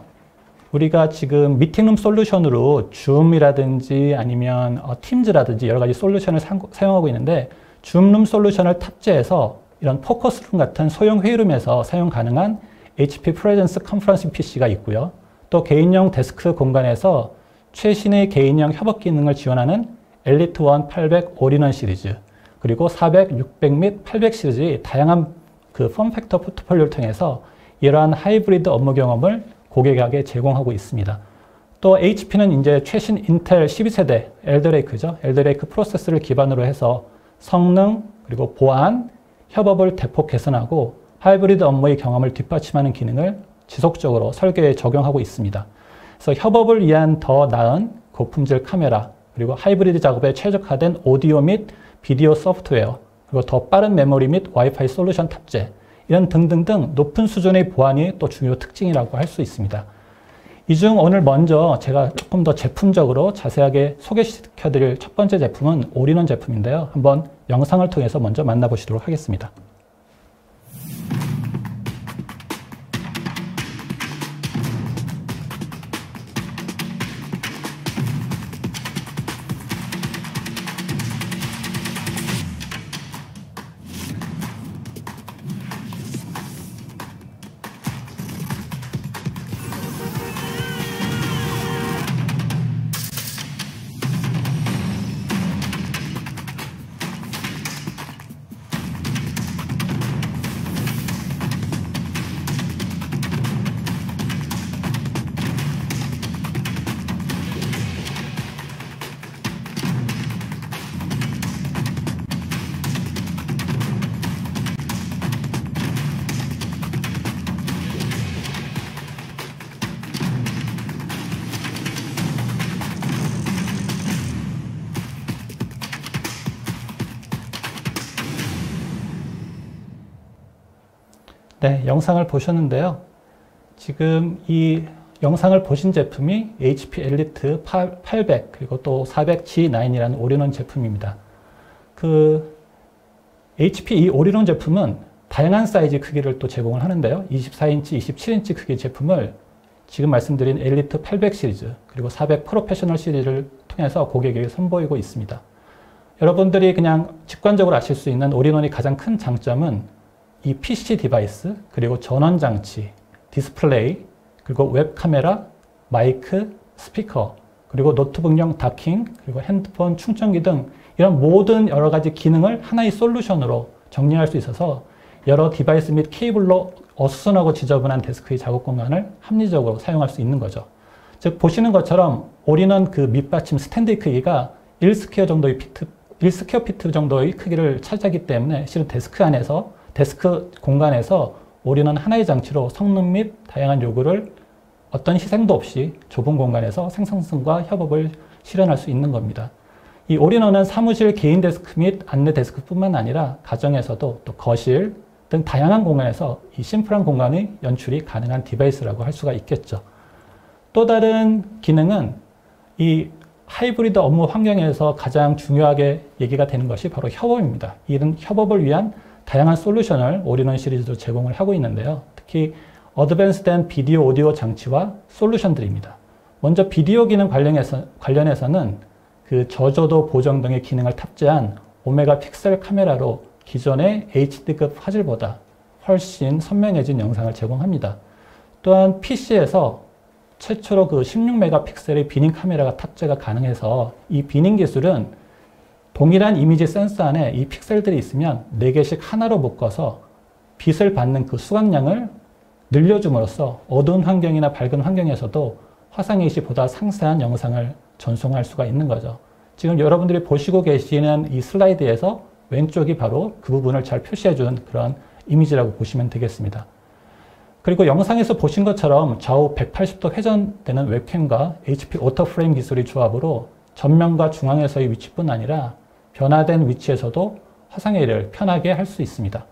우리가 지금 미팅룸 솔루션으로 줌이라든지 아니면 팀즈라든지 여러 가지 솔루션을 사용하고 있는데 줌룸 솔루션을 탑재해서 이런 포커스룸 같은 소형 회의룸에서 사용 가능한 HP 프레젠스 컨퍼런싱 PC가 있고요. 또 개인용 데스크 공간에서 최신의 개인형 협업 기능을 지원하는 엘리트 1 800 올인원 시리즈, 그리고 400, 600 및 800 시리즈의 다양한 그 폼팩터 포트폴리오를 통해서 이러한 하이브리드 업무 경험을 고객에게 제공하고 있습니다. 또 HP는 이제 최신 인텔 12세대 엘더레이크죠. 엘더레이크 프로세스를 기반으로 해서 성능, 그리고 보안, 협업을 대폭 개선하고 하이브리드 업무의 경험을 뒷받침하는 기능을 지속적으로 설계에 적용하고 있습니다. 그래서 협업을 위한 더 나은 고품질 카메라, 그리고 하이브리드 작업에 최적화된 오디오 및 비디오 소프트웨어, 그리고 더 빠른 메모리 및 와이파이 솔루션 탑재, 이런 등등등 높은 수준의 보안이 또 중요 특징이라고 할 수 있습니다. 이 중 오늘 먼저 제가 조금 더 제품적으로 자세하게 소개시켜드릴 첫 번째 제품은 올인원 제품인데요. 한번 영상을 통해서 먼저 만나보시도록 하겠습니다. 네, 영상을 보셨는데요. 지금 이 영상을 보신 제품이 HP 엘리트 800 그리고 또 400G9이라는 올인원 제품입니다. 그 HP 이 올인원 제품은 다양한 사이즈 크기를 또 제공을 하는데요. 24인치, 27인치 크기 제품을 지금 말씀드린 엘리트 800 시리즈 그리고 400 프로페셔널 시리즈를 통해서 고객에게 선보이고 있습니다. 여러분들이 그냥 직관적으로 아실 수 있는 올인원의 가장 큰 장점은 이 PC 디바이스, 그리고 전원 장치, 디스플레이, 그리고 웹 카메라, 마이크, 스피커, 그리고 노트북용 다킹, 그리고 핸드폰 충전기 등 이런 모든 여러 가지 기능을 하나의 솔루션으로 정리할 수 있어서 여러 디바이스 및 케이블로 어수선하고 지저분한 데스크의 작업 공간을 합리적으로 사용할 수 있는 거죠. 즉 보시는 것처럼 올인원 그 밑받침 스탠드의 크기가 1스퀘어 피트 정도의 크기를 차지하기 때문에 실은 데스크 공간에서 올인원 하나의 장치로 성능 및 다양한 요구를 어떤 희생도 없이 좁은 공간에서 생산성과 협업을 실현할 수 있는 겁니다. 이 올인원은 사무실 개인 데스크 및 안내 데스크뿐만 아니라 가정에서도 또 거실 등 다양한 공간에서 이 심플한 공간의 연출이 가능한 디바이스라고 할 수가 있겠죠. 또 다른 기능은 이 하이브리드 업무 환경에서 가장 중요하게 얘기가 되는 것이 바로 협업입니다. 이런 협업을 위한 다양한 솔루션을 올인원 시리즈로 제공을 하고 있는데요. 특히 어드밴스된 비디오 오디오 장치와 솔루션들입니다. 먼저 비디오 기능 관련해서는 그 저조도 보정 등의 기능을 탑재한 오메가 픽셀 카메라로 기존의 HD급 화질보다 훨씬 선명해진 영상을 제공합니다. 또한 PC에서 최초로 그 16메가픽셀의 비닝 카메라가 탑재가 가능해서 이 비닝 기술은 동일한 이미지 센서 안에 이 픽셀들이 있으면 4개씩 하나로 묶어서 빛을 받는 그 수강량을 늘려줌으로써 어두운 환경이나 밝은 환경에서도 화상인식 보다 상세한 영상을 전송할 수가 있는 거죠. 지금 여러분들이 보시고 계시는 이 슬라이드에서 왼쪽이 바로 그 부분을 잘 표시해 준 그런 이미지라고 보시면 되겠습니다. 그리고 영상에서 보신 것처럼 좌우 180도 회전되는 웹캠과 HP 오토프레임 기술의 조합으로 전면과 중앙에서의 위치뿐 아니라 변화된 위치에서도 화상회의를 편하게 할 수 있습니다.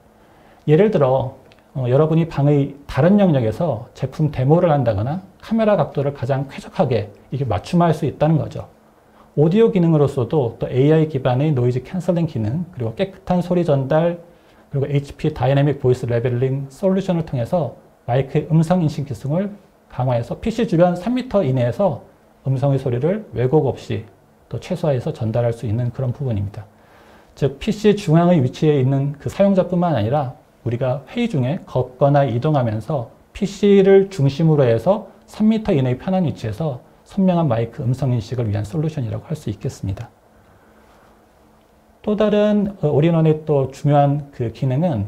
예를 들어 여러분이 방의 다른 영역에서 제품 데모를 한다거나 카메라 각도를 가장 쾌적하게 이게 맞춤할 수 있다는 거죠. 오디오 기능으로서도 또 AI 기반의 노이즈 캔슬링 기능, 그리고 깨끗한 소리 전달, 그리고 HP 다이내믹 보이스 레벨링 솔루션을 통해서 마이크의 음성 인식 기능을 강화해서 PC 주변 3m 이내에서 음성의 소리를 왜곡 없이 또 최소화해서 전달할 수 있는 그런 부분입니다. 즉 PC 중앙의 위치에 있는 그 사용자뿐만 아니라 우리가 회의 중에 걷거나 이동하면서 PC를 중심으로 해서 3m 이내의 편한 위치에서 선명한 마이크 음성 인식을 위한 솔루션이라고 할 수 있겠습니다. 또 다른 올인원의 또 중요한 그 기능은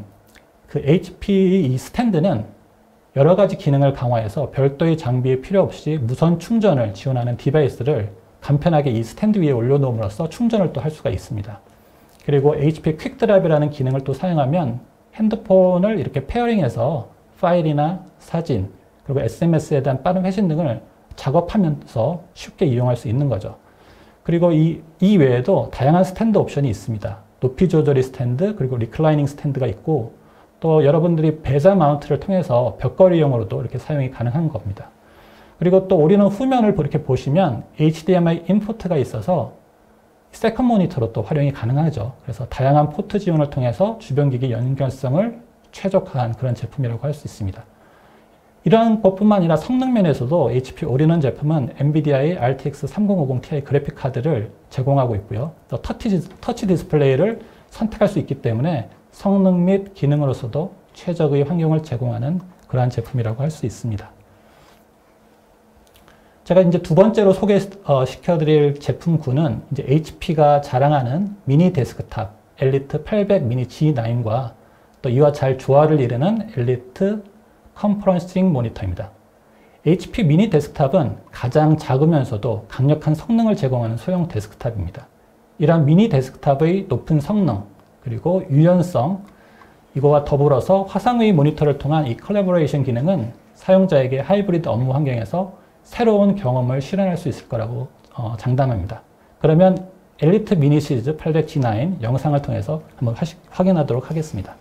그 HP 이 스탠드는 여러 가지 기능을 강화해서 별도의 장비에 필요 없이 무선 충전을 지원하는 디바이스를 간편하게 이 스탠드 위에 올려놓음으로써 충전을 또 할 수가 있습니다. 그리고 HP 퀵 드라이브라는 기능을 또 사용하면 핸드폰을 이렇게 페어링해서 파일이나 사진, 그리고 SMS에 대한 빠른 회신 등을 작업하면서 쉽게 이용할 수 있는 거죠. 그리고 이 외에도 다양한 스탠드 옵션이 있습니다. 높이 조절이 스탠드, 그리고 리클라이닝 스탠드가 있고, 또 여러분들이 베자 마운트를 통해서 벽걸이용으로도 이렇게 사용이 가능한 겁니다. 그리고 또 올인원 후면을 이렇게 보시면 HDMI 인포트가 있어서 세컨 모니터로 또 활용이 가능하죠. 그래서 다양한 포트 지원을 통해서 주변 기기 연결성을 최적화한 그런 제품이라고 할 수 있습니다. 이러한 것뿐만 아니라 성능 면에서도 HP 올인원 제품은 NVIDIA의 RTX 3050 Ti 그래픽 카드를 제공하고 있고요. 또 터치 디스플레이를 선택할 수 있기 때문에 성능 및 기능으로서도 최적의 환경을 제공하는 그러한 제품이라고 할 수 있습니다. 제가 이제 두 번째로 소개시켜드릴 제품군은 이제 HP가 자랑하는 미니 데스크탑 엘리트 800 미니 G9과 또 이와 잘 조화를 이루는 엘리트 컨퍼런싱 모니터입니다. HP 미니 데스크탑은 가장 작으면서도 강력한 성능을 제공하는 소형 데스크탑입니다. 이러한 미니 데스크탑의 높은 성능, 그리고 유연성, 이거와 더불어서 화상의 모니터를 통한 이 컬래버레이션 기능은 사용자에게 하이브리드 업무 환경에서 새로운 경험을 실현할 수 있을 거라고 장담합니다. 그러면 엘리트 미니 시리즈 800G9 영상을 통해서 한번 확인하도록 하겠습니다.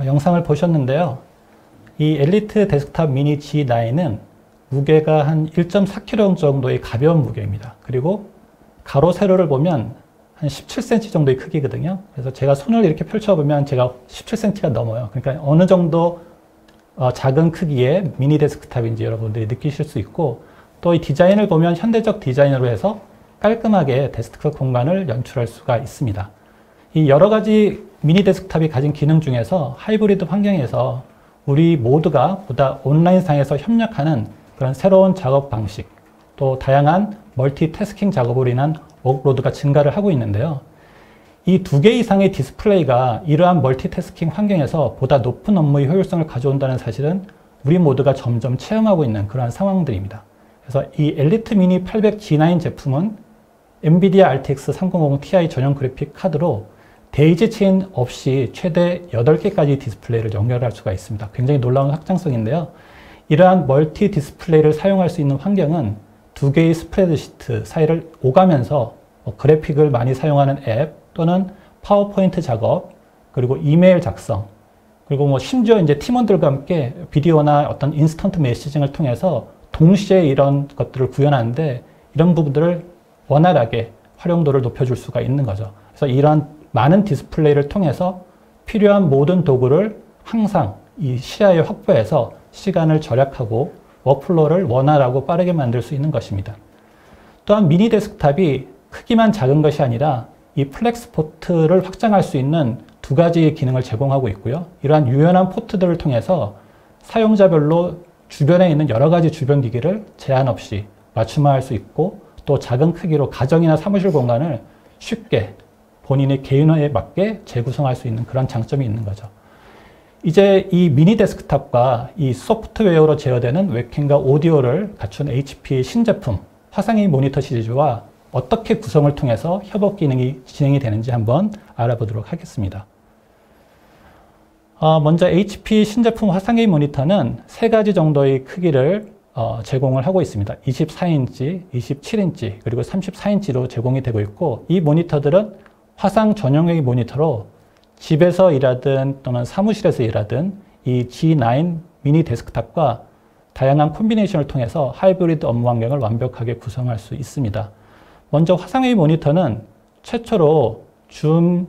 영상을 보셨는데요. 이 엘리트 데스크탑 미니 G9은 무게가 한 1.4kg 정도의 가벼운 무게입니다. 그리고 가로 세로를 보면 한 17cm 정도의 크기거든요. 그래서 제가 손을 이렇게 펼쳐보면 제가 17cm가 넘어요. 그러니까 어느 정도 작은 크기의 미니 데스크탑인지 여러분들이 느끼실 수 있고, 또 이 디자인을 보면 현대적 디자인으로 해서 깔끔하게 데스크 공간을 연출할 수가 있습니다. 이 여러 가지 미니 데스크탑이 가진 기능 중에서 하이브리드 환경에서 우리 모두가 보다 온라인상에서 협력하는 그런 새로운 작업 방식, 또 다양한 멀티태스킹 작업으로 인한 워크로드가 증가를 하고 있는데요. 이 2개 이상의 디스플레이가 이러한 멀티태스킹 환경에서 보다 높은 업무의 효율성을 가져온다는 사실은 우리 모두가 점점 체험하고 있는 그러한 상황들입니다. 그래서 이 엘리트 미니 800G9 제품은 엔비디아 RTX 3050 Ti 전용 그래픽 카드로 데이지 체인 없이 최대 8개까지 디스플레이를 연결할 수가 있습니다. 굉장히 놀라운 확장성인데요. 이러한 멀티 디스플레이를 사용할 수 있는 환경은 두 개의 스프레드시트 사이를 오가면서 그래픽을 많이 사용하는 앱 또는 파워포인트 작업, 그리고 이메일 작성, 그리고 심지어 이제 팀원들과 함께 비디오나 어떤 인스턴트 메시징을 통해서 동시에 이런 것들을 구현하는데 이런 부분들을 원활하게 활용도를 높여줄 수가 있는 거죠. 그래서 이러한 많은 디스플레이를 통해서 필요한 모든 도구를 항상 이 시야에 확보해서 시간을 절약하고 워크플로우를 원활하고 빠르게 만들 수 있는 것입니다. 또한 미니 데스크탑이 크기만 작은 것이 아니라 이 플렉스 포트를 확장할 수 있는 두 가지의 기능을 제공하고 있고요. 이러한 유연한 포트들을 통해서 사용자별로 주변에 있는 여러 가지 주변 기기를 제한 없이 맞춤화할 수 있고 또 작은 크기로 가정이나 사무실 공간을 쉽게 본인의 개인화에 맞게 재구성할 수 있는 그런 장점이 있는 거죠. 이제 이 미니 데스크탑과 이 소프트웨어로 제어되는 웹캠과 오디오를 갖춘 HP의 신제품 화상의 모니터 시리즈와 어떻게 구성을 통해서 협업 기능이 진행이 되는지 한번 알아보도록 하겠습니다. 먼저 HP 신제품 화상의 모니터는 세 가지 정도의 크기를 제공을 하고 있습니다. 24인치, 27인치, 그리고 34인치로 제공이 되고 있고 이 모니터들은 화상 전용의 모니터로 집에서 일하든 또는 사무실에서 일하든 이 G9 미니 데스크탑과 다양한 콤비네이션을 통해서 하이브리드 업무 환경을 완벽하게 구성할 수 있습니다. 먼저 화상의 모니터는 최초로 줌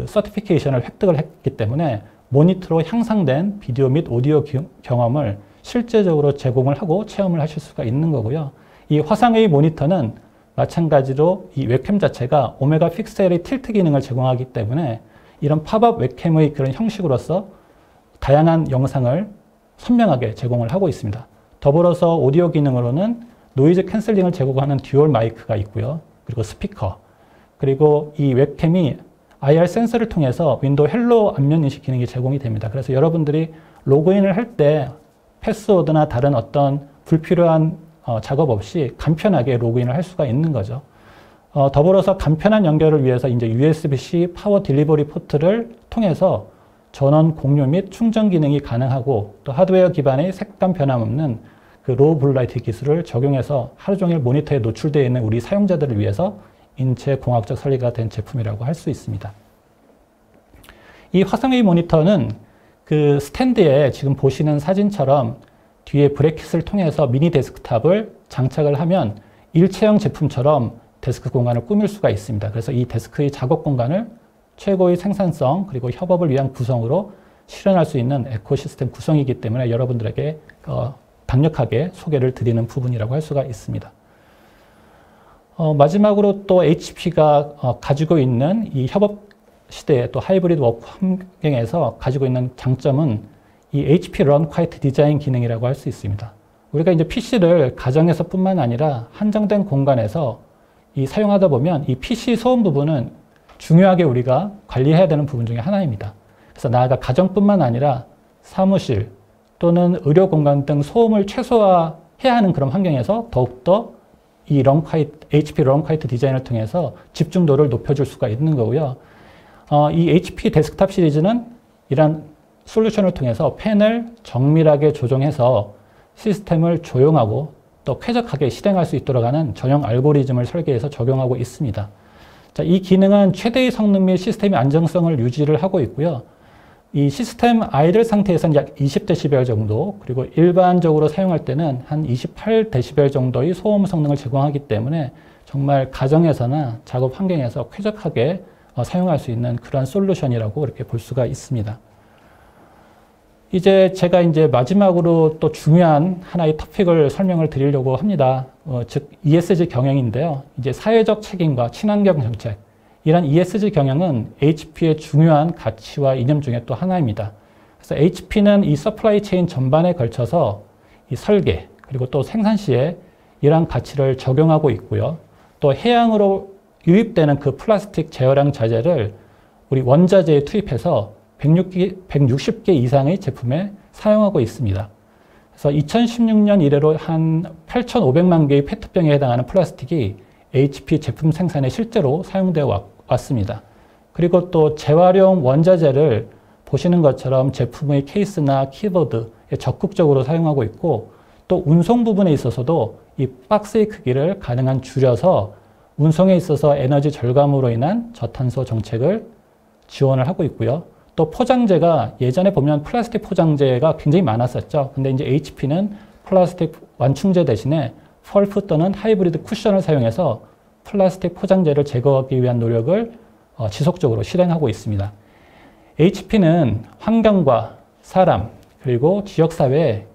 서티피케이션을 획득을 했기 때문에 모니터로 향상된 비디오 및 오디오 경험을 실제적으로 제공을 하고 체험을 하실 수가 있는 거고요. 이 화상의 모니터는 마찬가지로 이 웹캠 자체가 오메가 픽셀의 틸트 기능을 제공하기 때문에 이런 팝업 웹캠의 그런 형식으로서 다양한 영상을 선명하게 제공을 하고 있습니다. 더불어서 오디오 기능으로는 노이즈 캔슬링을 제공하는 듀얼 마이크가 있고요. 그리고 스피커, 그리고 이 웹캠이 IR 센서를 통해서 윈도우 헬로 안면 인식 기능이 제공이 됩니다. 그래서 여러분들이 로그인을 할 때 패스워드나 다른 어떤 불필요한 작업 없이 간편하게 로그인을 할 수가 있는 거죠. 더불어서 간편한 연결을 위해서 이제 USB-C 파워 딜리버리 포트를 통해서 전원 공유 및 충전 기능이 가능하고 또 하드웨어 기반의 색감 변함없는 그 로우 블루라이트 기술을 적용해서 하루 종일 모니터에 노출되어 있는 우리 사용자들을 위해서 인체 공학적 설계가 된 제품이라고 할 수 있습니다. 이 화상의 모니터는 그 스탠드에 지금 보시는 사진처럼 뒤에 브래킷을 통해서 미니 데스크탑을 장착을 하면 일체형 제품처럼 데스크 공간을 꾸밀 수가 있습니다. 그래서 이 데스크의 작업 공간을 최고의 생산성 그리고 협업을 위한 구성으로 실현할 수 있는 에코시스템 구성이기 때문에 여러분들에게 강력하게 소개를 드리는 부분이라고 할 수가 있습니다. 마지막으로 또 HP가 가지고 있는 이 협업 시대의 또 하이브리드 워크 환경에서 가지고 있는 장점은 이 HP Run Quiet 디자인 기능이라고 할 수 있습니다. 우리가 이제 PC를 가정에서뿐만 아니라 한정된 공간에서 사용하다 보면 이 PC 소음 부분은 중요하게 우리가 관리해야 되는 부분 중에 하나입니다. 그래서 나아가 가정뿐만 아니라 사무실 또는 의료 공간 등 소음을 최소화해야 하는 그런 환경에서 더욱더 이 HP Run Quiet 디자인을 통해서 집중도를 높여줄 수가 있는 거고요. 이 HP 데스크탑 시리즈는 이런 솔루션을 통해서 펜을 정밀하게 조정해서 시스템을 조용하고 또 쾌적하게 실행할 수 있도록 하는 전용 알고리즘을 설계해서 적용하고 있습니다. 자, 이 기능은 최대의 성능 및 시스템의 안정성을 유지를 하고 있고요. 이 시스템 아이들 상태에서는 약 20dB 정도, 그리고 일반적으로 사용할 때는 한 28dB 정도의 소음 성능을 제공하기 때문에 정말 가정에서나 작업 환경에서 쾌적하게 사용할 수 있는 그런 솔루션이라고 이렇게 볼 수가 있습니다. 제가 마지막으로 또 중요한 하나의 토픽을 설명을 드리려고 합니다. 즉 ESG 경영인데요. 사회적 책임과 친환경 정책, 이런 ESG 경영은 HP의 중요한 가치와 이념 중에 또 하나입니다. 그래서 HP는 이 서플라이 체인 전반에 걸쳐서 이 설계 그리고 또 생산 시에 이러한 가치를 적용하고 있고요. 또 해양으로 유입되는 그 플라스틱 재활용 자재를 우리 원자재에 투입해서 160개 이상의 제품에 사용하고 있습니다. 그래서 2016년 이래로 한 8,500만 개의 페트병에 해당하는 플라스틱이 HP 제품 생산에 실제로 사용되어 왔습니다. 그리고 또 재활용 원자재를 보시는 것처럼 제품의 케이스나 키보드에 적극적으로 사용하고 있고, 또 운송 부분에 있어서도 이 박스의 크기를 가능한 줄여서 운송에 있어서 에너지 절감으로 인한 저탄소 정책을 지원을 하고 있고요. 또 포장재가 예전에 보면 플라스틱 포장재가 굉장히 많았었죠. 근데 이제 HP는 플라스틱 완충제 대신에 펄프 또는 하이브리드 쿠션을 사용해서 플라스틱 포장재를 제거하기 위한 노력을 지속적으로 실행하고 있습니다. HP는 환경과 사람 그리고 지역사회에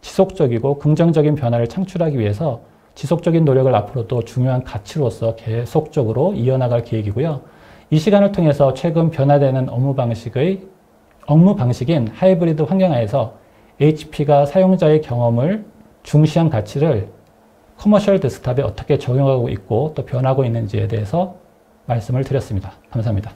지속적이고 긍정적인 변화를 창출하기 위해서 지속적인 노력을 앞으로도 중요한 가치로서 계속적으로 이어나갈 계획이고요. 이 시간을 통해서 최근 변화되는 업무 방식인 하이브리드 환경하에서 HP가 사용자의 경험을 중시한 가치를 커머셜 데스크탑에 어떻게 적용하고 있고 또 변하고 있는지에 대해서 말씀을 드렸습니다. 감사합니다.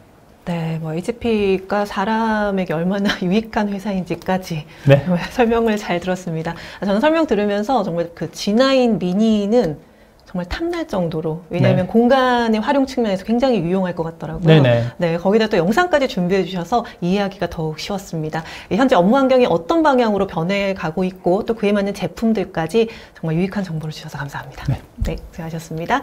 네, 뭐 HP가 사람에게 얼마나 유익한 회사인지까지 네. 설명을 잘 들었습니다. 저는 설명 들으면서 정말 그 G9 미니는 정말 탐날 정도로, 왜냐하면 네. 공간의 활용 측면에서 굉장히 유용할 것 같더라고요. 네네. 네, 거기다 또 영상까지 준비해 주셔서 이해하기가 더욱 쉬웠습니다. 현재 업무 환경이 어떤 방향으로 변해가고 있고 또 그에 맞는 제품들까지 정말 유익한 정보를 주셔서 감사합니다. 네, 수고하셨습니다.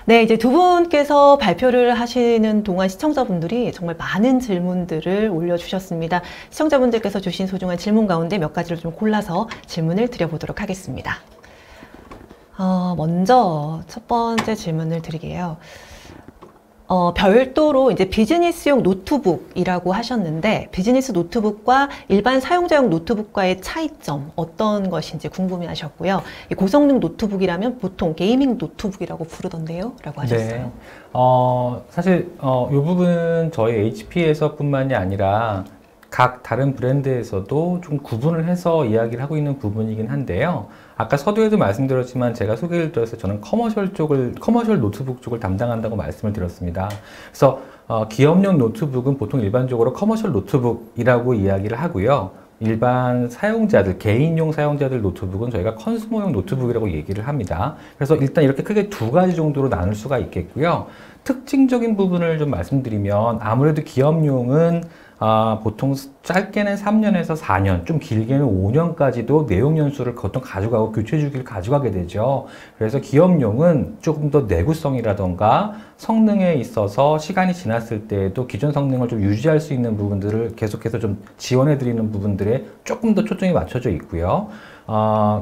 네, 이제 두 분께서 발표를 하시는 동안 시청자분들이 정말 많은 질문들을 올려주셨습니다. 시청자분들께서 주신 소중한 질문 가운데 몇 가지를 좀 골라서 질문을 드려보도록 하겠습니다. 먼저 첫 번째 질문을 드리게요. 별도로 이제 비즈니스용 노트북이라고 하셨는데, 비즈니스 노트북과 일반 사용자용 노트북과의 차이점 어떤 것인지 궁금해 하셨고요. 이 고성능 노트북이라면 보통 게이밍 노트북이라고 부르던데요? 라고 하셨어요. 네. 사실, 이 부분은 저희 HP에서 뿐만이 아니라 각 다른 브랜드에서도 좀 구분을 해서 이야기를 하고 있는 부분이긴 한데요. 아까 서두에도 말씀드렸지만 제가 소개를 드렸을 때 저는 커머셜 노트북 쪽을 담당한다고 말씀을 드렸습니다. 그래서 기업용 노트북은 보통 일반적으로 커머셜 노트북이라고 이야기를 하고요. 일반 사용자들, 개인용 사용자들 노트북은 저희가 컨슈머용 노트북이라고 얘기를 합니다. 그래서 일단 이렇게 크게 두 가지 정도로 나눌 수가 있겠고요. 특징적인 부분을 좀 말씀드리면 아무래도 기업용은 보통 짧게는 3년에서 4년, 좀 길게는 5년까지도 내용 연수를 보통 가져가고 교체 주기를 가져가게 되죠. 그래서 기업용은 조금 더 내구성이라던가 성능에 있어서 시간이 지났을 때에도 기존 성능을 좀 유지할 수 있는 부분들을 계속해서 좀 지원해 드리는 부분들에 조금 더 초점이 맞춰져 있고요.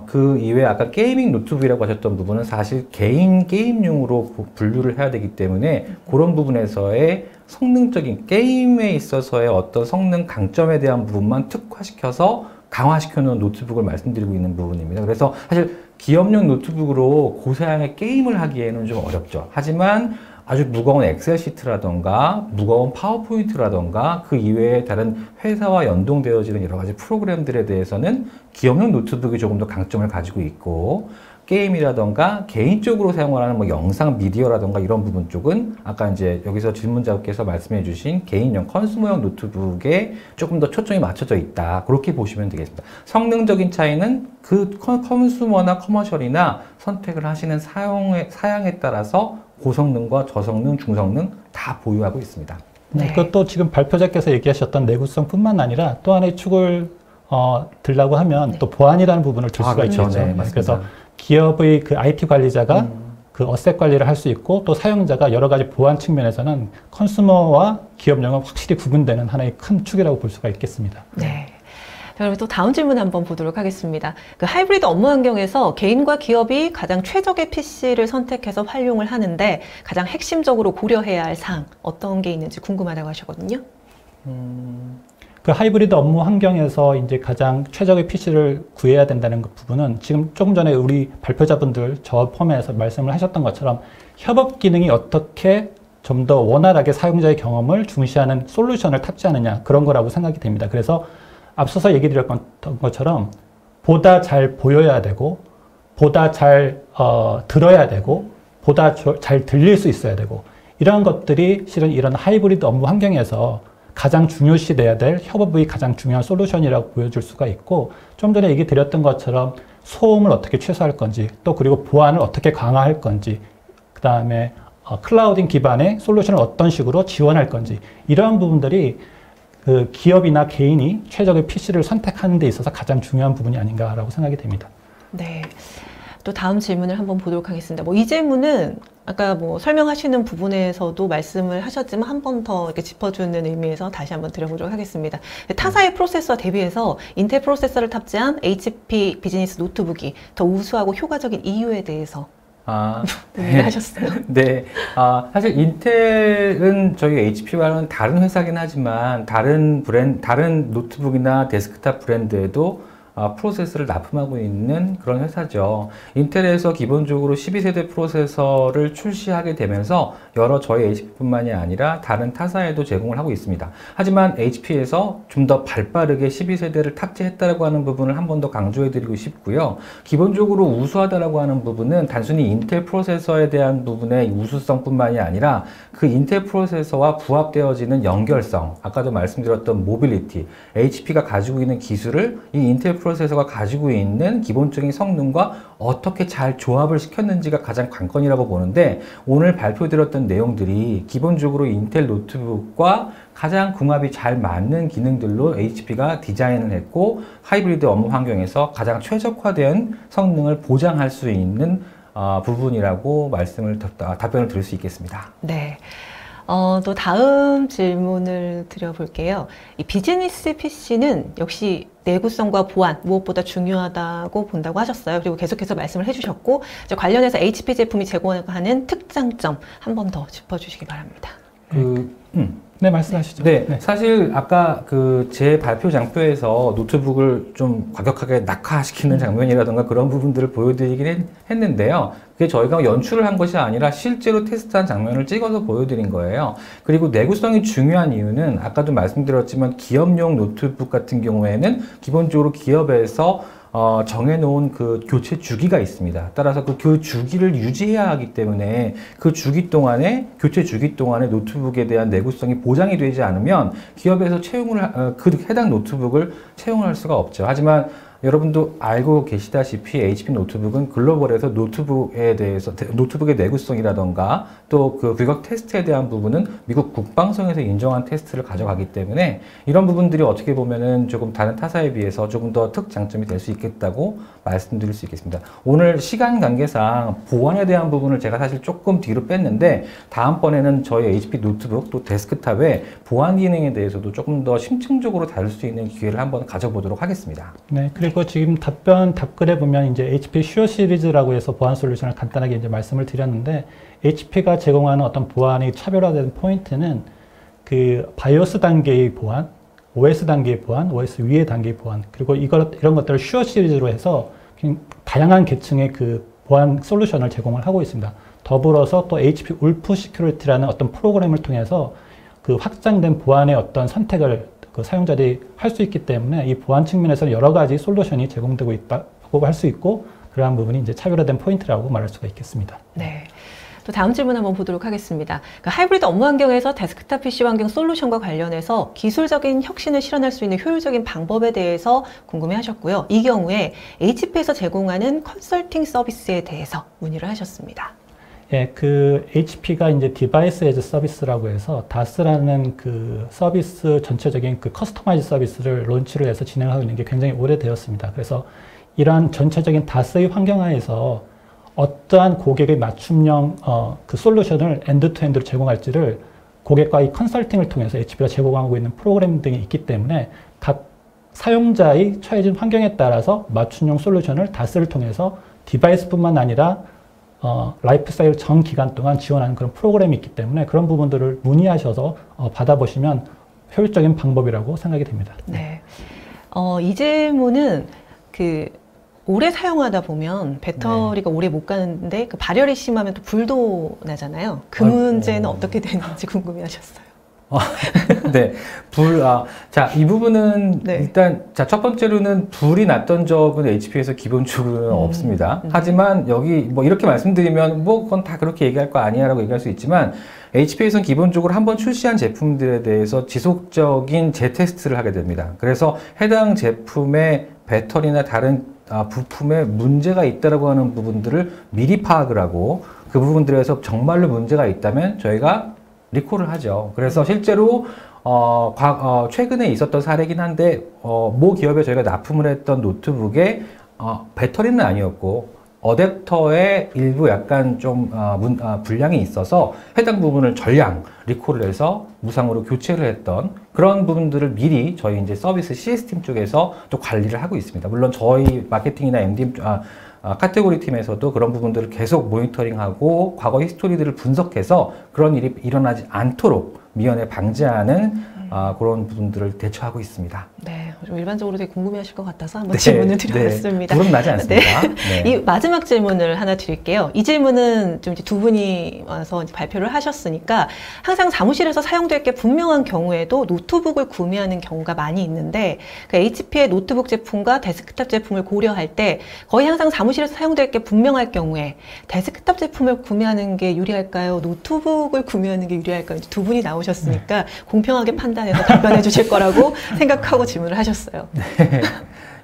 그 이외에 아까 게이밍 노트북이라고 하셨던 부분은 사실 개인 게임용으로 분류를 해야 되기 때문에 그런 부분에서의 성능적인 게임에 있어서의 어떤 성능 강점에 대한 부분만 특화시켜서 강화시켜 놓은 노트북을 말씀드리고 있는 부분입니다. 그래서 사실 기업용 노트북으로 고사양의 게임을 하기에는 좀 어렵죠. 하지만 아주 무거운 엑셀 시트라던가 무거운 파워포인트라던가 그 이외에 다른 회사와 연동되어지는 여러 가지 프로그램들에 대해서는 기업용 노트북이 조금 더 강점을 가지고 있고, 게임이라던가 개인적으로 사용하는 뭐 영상 미디어라던가 이런 부분 쪽은 아까 이제 여기서 질문자께서 말씀해 주신 개인용 컨슈머용 노트북에 조금 더 초점이 맞춰져 있다, 그렇게 보시면 되겠습니다. 성능적인 차이는 그 컨슈머나 커머셜이나 선택을 하시는 사양에 따라서 고성능과 저성능, 중성능 다 보유하고 있습니다. 네. 그것도 지금 발표자께서 얘기하셨던 내구성뿐만 아니라 또 하나의 축을 들라고 하면 또 보안이라는 부분을 줄 수가 그렇죠. 있겠죠. 네, 맞습니다. 그래서 기업의 그 IT 관리자가 그 어셋 관리를 할 수 있고, 또 사용자가 여러 가지 보안 측면에서는 컨슈머와 기업용은 확실히 구분되는 하나의 큰 축이라고 볼 수가 있겠습니다. 네. 그럼 또 다음 질문 한번 보도록 하겠습니다. 그 하이브리드 업무 환경에서 개인과 기업이 가장 최적의 PC를 선택해서 활용을 하는데 가장 핵심적으로 고려해야 할 사항 어떤 게 있는지 궁금하다고 하셨거든요. 그 하이브리드 업무 환경에서 이제 가장 최적의 PC를 구해야 된다는 그 부분은 지금 조금 전에 우리 발표자분들 저 포함해서 말씀을 하셨던 것처럼 협업 기능이 어떻게 좀 더 원활하게 사용자의 경험을 중시하는 솔루션을 탑재하느냐, 그런 거라고 생각이 됩니다. 그래서 앞서서 얘기 드렸던 것처럼 보다 잘 보여야 되고, 보다 잘 들어야 되고, 보다 잘 들릴 수 있어야 되고, 이러한 것들이 실은 이런 하이브리드 업무 환경에서 가장 중요시돼야 될 협업의 가장 중요한 솔루션이라고 보여줄 수가 있고, 좀 전에 얘기 드렸던 것처럼 소음을 어떻게 최소화할 건지, 또 그리고 보안을 어떻게 강화할 건지, 그 다음에 클라우딩 기반의 솔루션을 어떤 식으로 지원할 건지, 이러한 부분들이 그 기업이나 개인이 최적의 PC를 선택하는 데 있어서 가장 중요한 부분이 아닌가라고 생각이 됩니다. 네. 또 다음 질문을 한번 보도록 하겠습니다. 이 질문은 아까 설명하시는 부분에서도 말씀을 하셨지만 한 번 더 이렇게 짚어주는 의미에서 다시 한번 드려보도록 하겠습니다. 타사의 프로세서와 대비해서 인텔 프로세서를 탑재한 HP 비즈니스 노트북이 더 우수하고 효과적인 이유에 대해서 네. 하셨어요. 네. 사실 인텔은 저희 HP와는 다른 회사긴 하지만 다른 노트북이나 데스크탑 브랜드에도 프로세서를 납품하고 있는 그런 회사죠. 인텔에서 기본적으로 12세대 프로세서를 출시하게 되면서 여러 저희 HP뿐만이 아니라 다른 타사에도 제공을 하고 있습니다. 하지만 HP에서 좀 더 발빠르게 12세대를 탑재했다라고 하는 부분을 한 번 더 강조해 드리고 싶고요. 기본적으로 우수하다라고 하는 부분은 단순히 인텔 프로세서에 대한 부분의 우수성뿐만이 아니라 그 인텔 프로세서와 부합되어지는 연결성, 아까도 말씀드렸던 모빌리티, HP가 가지고 있는 기술을 이 인텔 프로세서가 가지고 있는 기본적인 성능과 어떻게 잘 조합을 시켰는지가 가장 관건이라고 보는데, 오늘 발표드렸던 내용들이 기본적으로 인텔 노트북과 가장 궁합이 잘 맞는 기능들로 HP가 디자인을 했고, 하이브리드 업무 환경에서 가장 최적화된 성능을 보장할 수 있는 부분이라고 답변을 드릴 수 있겠습니다. 네. 또 다음 질문을 드려볼게요. 이 비즈니스 PC는 역시 내구성과 보안 무엇보다 중요하다고 본다고 하셨어요. 그리고 계속해서 말씀을 해주셨고, 이제 관련해서 HP 제품이 제공하는 특장점 한 번 더 짚어주시기 바랍니다. 네, 말씀하시죠. 네, 사실 아까 제 발표 장표에서 노트북을 좀 과격하게 낙하시키는 장면이라던가 그런 부분들을 보여드리긴 했는데요. 그게 저희가 연출을 한 것이 아니라 실제로 테스트한 장면을 찍어서 보여드린 거예요. 그리고 내구성이 중요한 이유는 아까도 말씀드렸지만 기업용 노트북 같은 경우에는 기본적으로 기업에서 정해놓은 그 교체 주기가 있습니다. 따라서 그 주기를 유지해야 하기 때문에 그 주기 동안에, 교체 주기 동안에 노트북에 대한 내구성이 보장이 되지 않으면 기업에서 그 해당 노트북을 채용을 할 수가 없죠. 하지만 여러분도 알고 계시다시피 HP 노트북은 글로벌에서 노트북의 내구성이라던가 또 그 규격 테스트에 대한 부분은 미국 국방성에서 인정한 테스트를 가져가기 때문에 이런 부분들이 어떻게 보면은 조금 다른 타사에 비해서 조금 더 특장점이 될 수 있겠다고 말씀드릴 수 있겠습니다. 오늘 시간 관계상 보안에 대한 부분을 제가 사실 조금 뒤로 뺐는데, 다음번에는 저희 HP 노트북 또 데스크탑의 보안 기능에 대해서도 조금 더 심층적으로 다룰 수 있는 기회를 한번 가져보도록 하겠습니다. 네, 그리고 지금 답글에 보면 이제 HP 슈어 시리즈라고 해서 보안 솔루션을 간단하게 이제 말씀을 드렸는데, HP가 제공하는 어떤 보안의 차별화된 포인트는 그 바이오스 단계의 보안, OS 단계의 보안, OS 위의 단계의 보안, 그리고 이런 것들을 슈어 시리즈로 해서 다양한 계층의 그 보안 솔루션을 제공을 하고 있습니다. 더불어서 또 HP 울프 시큐리티라는 어떤 프로그램을 통해서 그 확장된 보안의 어떤 선택을 그 사용자들이 할 수 있기 때문에 이 보안 측면에서는 여러 가지 솔루션이 제공되고 있다고 할 수 있고, 그러한 부분이 이제 차별화된 포인트라고 말할 수가 있겠습니다. 네. 또 다음 질문 한번 보도록 하겠습니다. 하이브리드 업무 환경에서 데스크탑 PC 환경 솔루션과 관련해서 기술적인 혁신을 실현할 수 있는 효율적인 방법에 대해서 궁금해 하셨고요. 이 경우에 HP에서 제공하는 컨설팅 서비스에 대해서 문의를 하셨습니다. 예, HP가 이제 디바이스 에즈 서비스라고 해서 DaaS라는 그 서비스 전체적인 그 커스터마이즈 서비스를 론치를 해서 진행하고 있는 게 굉장히 오래되었습니다. 그래서 이러한 전체적인 DaaS의 환경하에서 어떠한 고객의 맞춤형 그 솔루션을 엔드투엔드로 제공할지를 고객과의 컨설팅을 통해서 HP가 제공하고 있는 프로그램 등이 있기 때문에 각 사용자의 처해진 환경에 따라서 맞춤형 솔루션을 DaaS를 통해서 디바이스뿐만 아니라 라이프 사이클 전 기간 동안 지원하는 그런 프로그램이 있기 때문에 그런 부분들을 문의하셔서 받아보시면 효율적인 방법이라고 생각이 됩니다. 네. 이 질문은 오래 사용하다 보면 배터리가 오래 못 가는데 발열이 심하면 또 불도 나잖아요. 그 문제는 어떻게 되는지 궁금해 하셨어요. 네, 자, 이 부분은 네. 일단, 자, 첫 번째로는 불이 났던 적은 HP에서 기본적으로는 없습니다. 하지만 여기 뭐 이렇게 말씀드리면 뭐 그건 다 그렇게 얘기할 거 아니야라고 얘기할 수 있지만 HP에서는 기본적으로 한번 출시한 제품들에 대해서 지속적인 재테스트를 하게 됩니다. 그래서 해당 제품의 배터리나 다른 부품에 문제가 있다라고 하는 부분들을 미리 파악을 하고 그 부분들에서 정말로 문제가 있다면 저희가 리콜을 하죠. 그래서 실제로 최근에 있었던 사례긴 한데 모 기업에 저희가 납품을 했던 노트북에 배터리는 아니었고 어댑터에 일부 약간 좀 불량이 있어서 해당 부분을 전량 리콜을 해서 무상으로 교체를 했던 그런 부분들을 미리 저희 이제 서비스 CS팀 쪽에서 또 관리를 하고 있습니다. 물론 저희 마케팅이나 MDM 카테고리 팀에서도 그런 부분들을 계속 모니터링하고 과거 히스토리들을 분석해서 그런 일이 일어나지 않도록 미연에 방지하는 그런 부분들을 대처하고 있습니다. 네, 좀 일반적으로 되게 궁금해하실 것 같아서 한번 질문을 드려봤습니다. 불은 나지 않습니다. 네. 이 마지막 질문을 하나 드릴게요. 이 질문은 좀 이제 두 분이 와서 이제 발표를 하셨으니까 항상 사무실에서 사용될 게 분명한 경우에도 노트북을 구매하는 경우가 많이 있는데 그 HP의 노트북 제품과 데스크탑 제품을 고려할 때 거의 항상 사무실에서 사용될 게 분명할 경우에 데스크탑 제품을 구매하는 게 유리할까요? 노트북을 구매하는 게 유리할까요? 이제 두 분이 나오셨으니까 공평하게 판단해서 답변해 주실 거라고 생각하고 질문을 하셨어요. 네.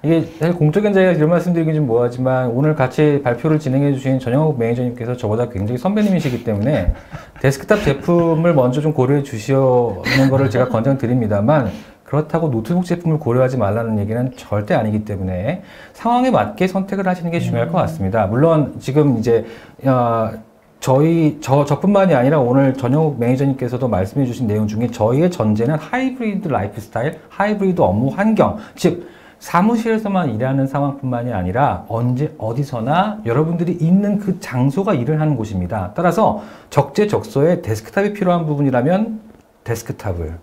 이게 사실 공적인 자리가 이런 말씀드리긴 좀 뭐하지만 오늘 같이 발표를 진행해 주신 전영욱 매니저님께서 저보다 굉장히 선배님이시기 때문에 데스크탑 제품을 먼저 좀 고려해 주시는 거를 제가 권장드립니다만 그렇다고 노트북 제품을 고려하지 말라는 얘기는 절대 아니기 때문에 상황에 맞게 선택을 하시는 게 중요할 것 같습니다. 물론 지금 이제 저뿐만이 아니라 오늘 전영욱 매니저님께서도 말씀해 주신 내용 중에 저희의 전제는 하이브리드 라이프 스타일, 하이브리드 업무 환경, 즉 사무실에서만 일하는 상황뿐만이 아니라 언제 어디서나 여러분들이 있는 그 장소가 일을 하는 곳입니다. 따라서 적재적소에 데스크탑이 필요한 부분이라면 데스크탑을,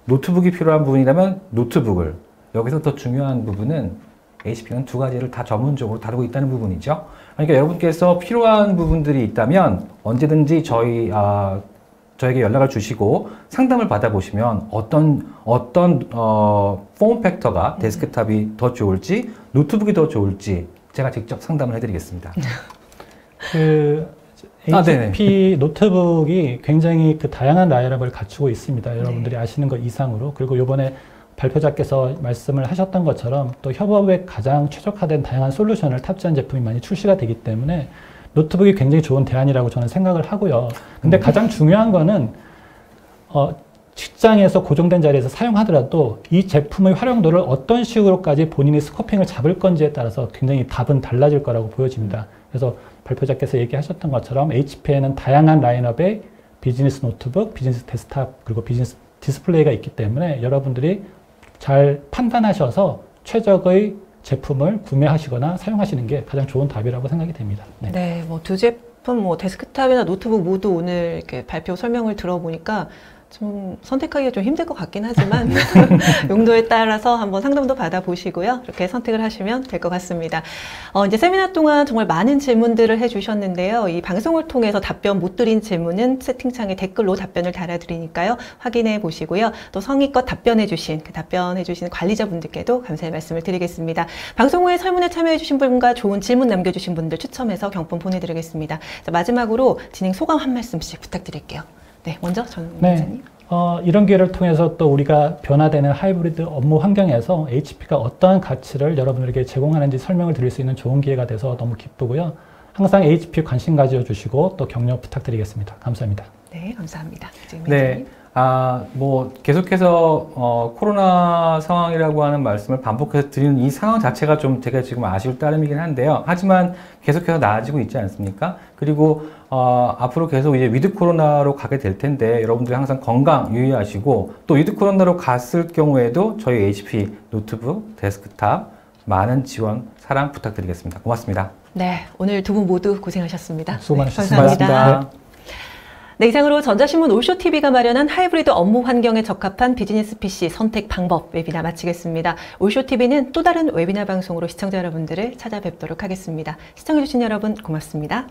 노트북이 필요한 부분이라면 노트북을, 여기서 더 중요한 부분은 HP는 두 가지를 다 전문적으로 다루고 있다는 부분이죠. 그러니까 여러분께서 필요한 부분들이 있다면 언제든지 저에게 연락을 주시고 상담을 받아보시면 어떤 폼 팩터가 데스크탑이 더 좋을지 노트북이 더 좋을지 제가 직접 상담을 해드리겠습니다. 그 HP 노트북이 굉장히 그 다양한 라인업을 갖추고 있습니다. 여러분들이 아시는 것 이상으로. 그리고 이번에 발표자께서 말씀을 하셨던 것처럼 또 협업에 가장 최적화된 다양한 솔루션을 탑재한 제품이 많이 출시가 되기 때문에 노트북이 굉장히 좋은 대안이라고 저는 생각을 하고요. 근데 가장 중요한 거는 직장에서 고정된 자리에서 사용하더라도 이 제품의 활용도를 어떤 식으로까지 본인이 스코핑을 잡을 건지에 따라서 굉장히 답은 달라질 거라고 보여집니다. 그래서 발표자께서 얘기하셨던 것처럼 HP에는 다양한 라인업의 비즈니스 노트북, 비즈니스 데스크탑, 그리고 비즈니스 디스플레이가 있기 때문에 여러분들이 잘 판단하셔서 최적의 제품을 구매하시거나 사용하시는 게 가장 좋은 답이라고 생각이 됩니다. 네, 뭐 두 제품, 뭐 데스크탑이나 노트북 모두 오늘 이렇게 발표 설명을 들어보니까 좀 선택하기가 좀 힘들 것 같긴 하지만 용도에 따라서 한번 상담도 받아보시고요. 이렇게 선택을 하시면 될 것 같습니다. 이제 세미나 동안 정말 많은 질문들을 해주셨는데요. 이 방송을 통해서 답변 못 드린 질문은 채팅창에 댓글로 답변을 달아드리니까요. 확인해 보시고요. 또 성의껏 답변해주신 관리자분들께도 감사의 말씀을 드리겠습니다. 방송 후에 설문에 참여해주신 분과 좋은 질문 남겨주신 분들 추첨해서 경품 보내드리겠습니다. 자, 마지막으로 진행 소감 한 말씀씩 부탁드릴게요. 네, 먼저 전 기자님. 이런 기회를 통해서 또 우리가 변화되는 하이브리드 업무 환경에서 HP가 어떠한 가치를 여러분들에게 제공하는지 설명을 드릴 수 있는 좋은 기회가 돼서 너무 기쁘고요. 항상 HP 관심 가져주시고 또 격려 부탁드리겠습니다. 감사합니다. 네, 감사합니다. 네. 뭐 계속해서 코로나 상황이라고 하는 말씀을 반복해서 드리는 이 상황 자체가 좀 되게 지금 아쉬울 따름이긴 한데요. 하지만 계속해서 나아지고 있지 않습니까? 그리고 앞으로 계속 이제 위드 코로나로 가게 될 텐데 여러분들이 항상 건강 유의하시고 또 위드 코로나로 갔을 경우에도 저희 HP 노트북, 데스크탑 많은 지원, 사랑 부탁드리겠습니다. 고맙습니다. 네, 오늘 두 분 모두 고생하셨습니다. 수고 많으셨습니다. 네, 감사합니다. 네. 네, 이상으로 전자신문 올쇼TV가 마련한 하이브리드 업무 환경에 적합한 비즈니스 PC 선택 방법 웨비나 마치겠습니다. 올쇼TV는 또 다른 웨비나 방송으로 시청자 여러분들을 찾아뵙도록 하겠습니다. 시청해주신 여러분 고맙습니다.